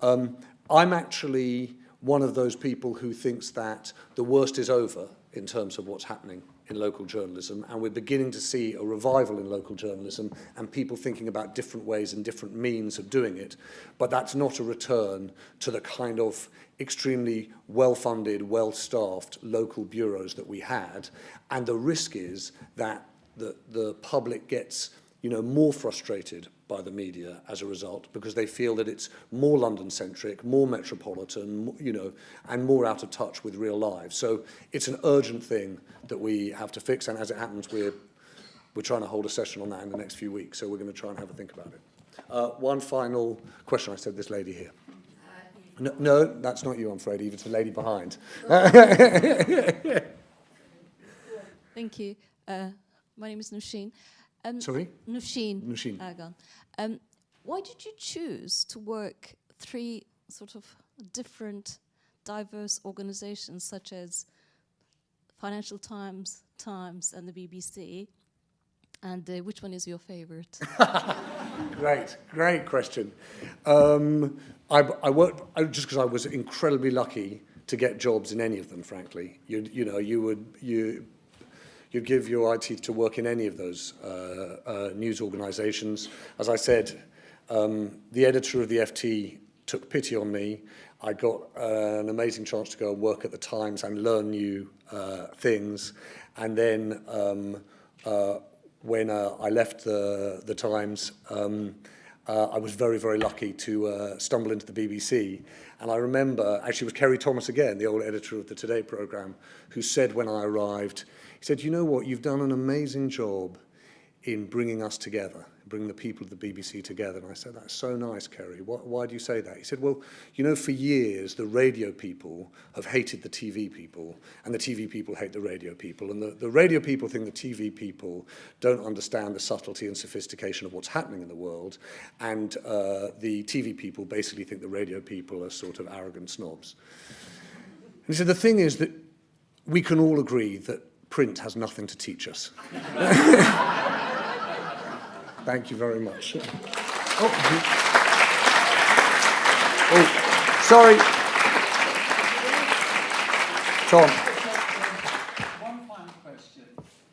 I'm actually one of those people who thinks that the worst is over in terms of what's happening in local journalism, and we're beginning to see a revival in local journalism and people thinking about different ways and different means of doing it. But that's not a return to the kind of extremely well-funded, well-staffed local bureaus that we had. And the risk is that the public gets, you know, more frustrated by the media as a result, because they feel that it's more London-centric, more metropolitan, you know, and more out of touch with real lives. So it's an urgent thing that we have to fix, and as it happens, we're trying to hold a session on that in the next few weeks, so we're going to try and have a think about it. One final question. I said this lady here. No, that's not you, I'm afraid, Eve. It's the lady behind. Thank you. My name is Nushin. Sorry? Nushin. Nushin. Agan. Why did you choose to work 3 sort of different, diverse organizations such as Financial Times, and the BBC? And which one is your favorite? Great question. I worked just because I was incredibly lucky to get jobs in any of them. Frankly, you'd give your eye teeth to work in any of those news organisations. As I said, the editor of the FT took pity on me. I got an amazing chance to go and work at the Times and learn new things. And then when I left the Times, I was very, very lucky to stumble into the BBC. And I remember, actually it was Kerry Thomas again, the old editor of the Today programme, who said when I arrived, he said, you know what, you've done an amazing job in bringing us together, bringing the people of the BBC together. And I said, that's so nice, Kerry. Why do you say that? He said, well, you know, for years, the radio people have hated the TV people, and the TV people hate the radio people. And the radio people think the TV people don't understand the subtlety and sophistication of what's happening in the world. And the TV people basically think the radio people are sort of arrogant snobs. And he said, the thing is that we can all agree that print has nothing to teach us. Thank you very much. Oh, sorry. Tom. One final question,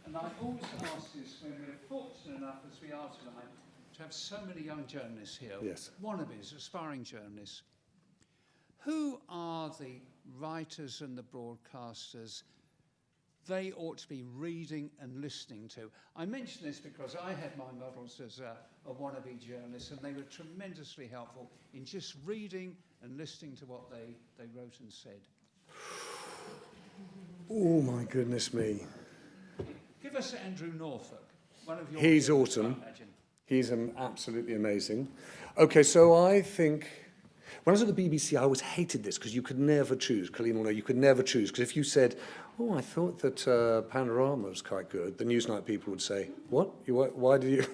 and I always ask this when we're fortunate enough, as we are tonight, to have so many young journalists here, yes, wannabes, aspiring journalists. Who are the writers and the broadcasters they ought to be reading and listening to? I mention this because I had my models as a wannabe journalist, and they were tremendously helpful in just reading and listening to what they wrote and said. Oh, my goodness me. Give us Andrew Norfolk, one of your... He's awesome. He's absolutely amazing. Okay, so I think... When I was at the BBC, I always hated this because you could never choose. Colleen will know, you could never choose. Because if you said, oh, I thought that Panorama was quite good, the Newsnight people would say, what? Why do you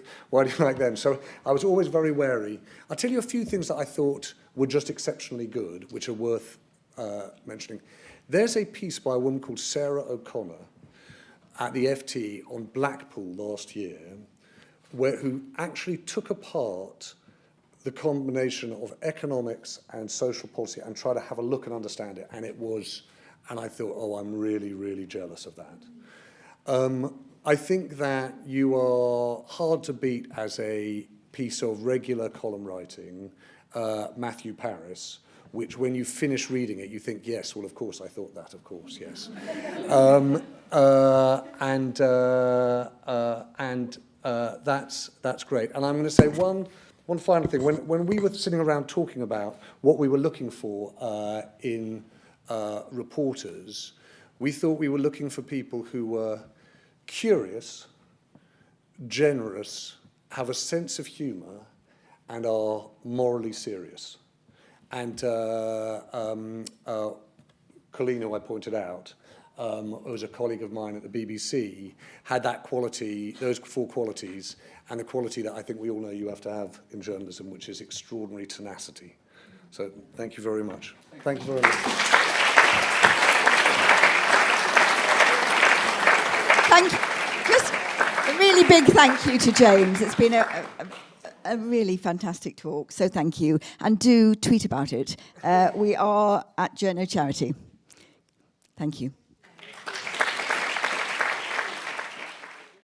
like them? So I was always very wary. I'll tell you a few things that I thought were just exceptionally good, which are worth mentioning. There's a piece by a woman called Sarah O'Connor at the FT on Blackpool last year, who actually took apart the combination of economics and social policy and try to have a look and understand it. And I thought, oh, I'm really, really jealous of that. I think that you are hard to beat as a piece of regular column writing, Matthew Paris, which when you finish reading it, you think, yes, well, of course, I thought that, of course, yes. That's great. And I'm going to say one final thing. When we were sitting around talking about what we were looking for in reporters, we thought we were looking for people who were curious, generous, have a sense of humour, and are morally serious. And Colleen, who I pointed out, who was a colleague of mine at the BBC, had that quality, those 4 qualities, and the quality that I think we all know you have to have in journalism, which is extraordinary tenacity. So thank you very much. Thank you very much. Thank you. Just a really big thank you to James. It's been a really fantastic talk, so thank you. And do tweet about it. We are at Journo Charity. Thank you.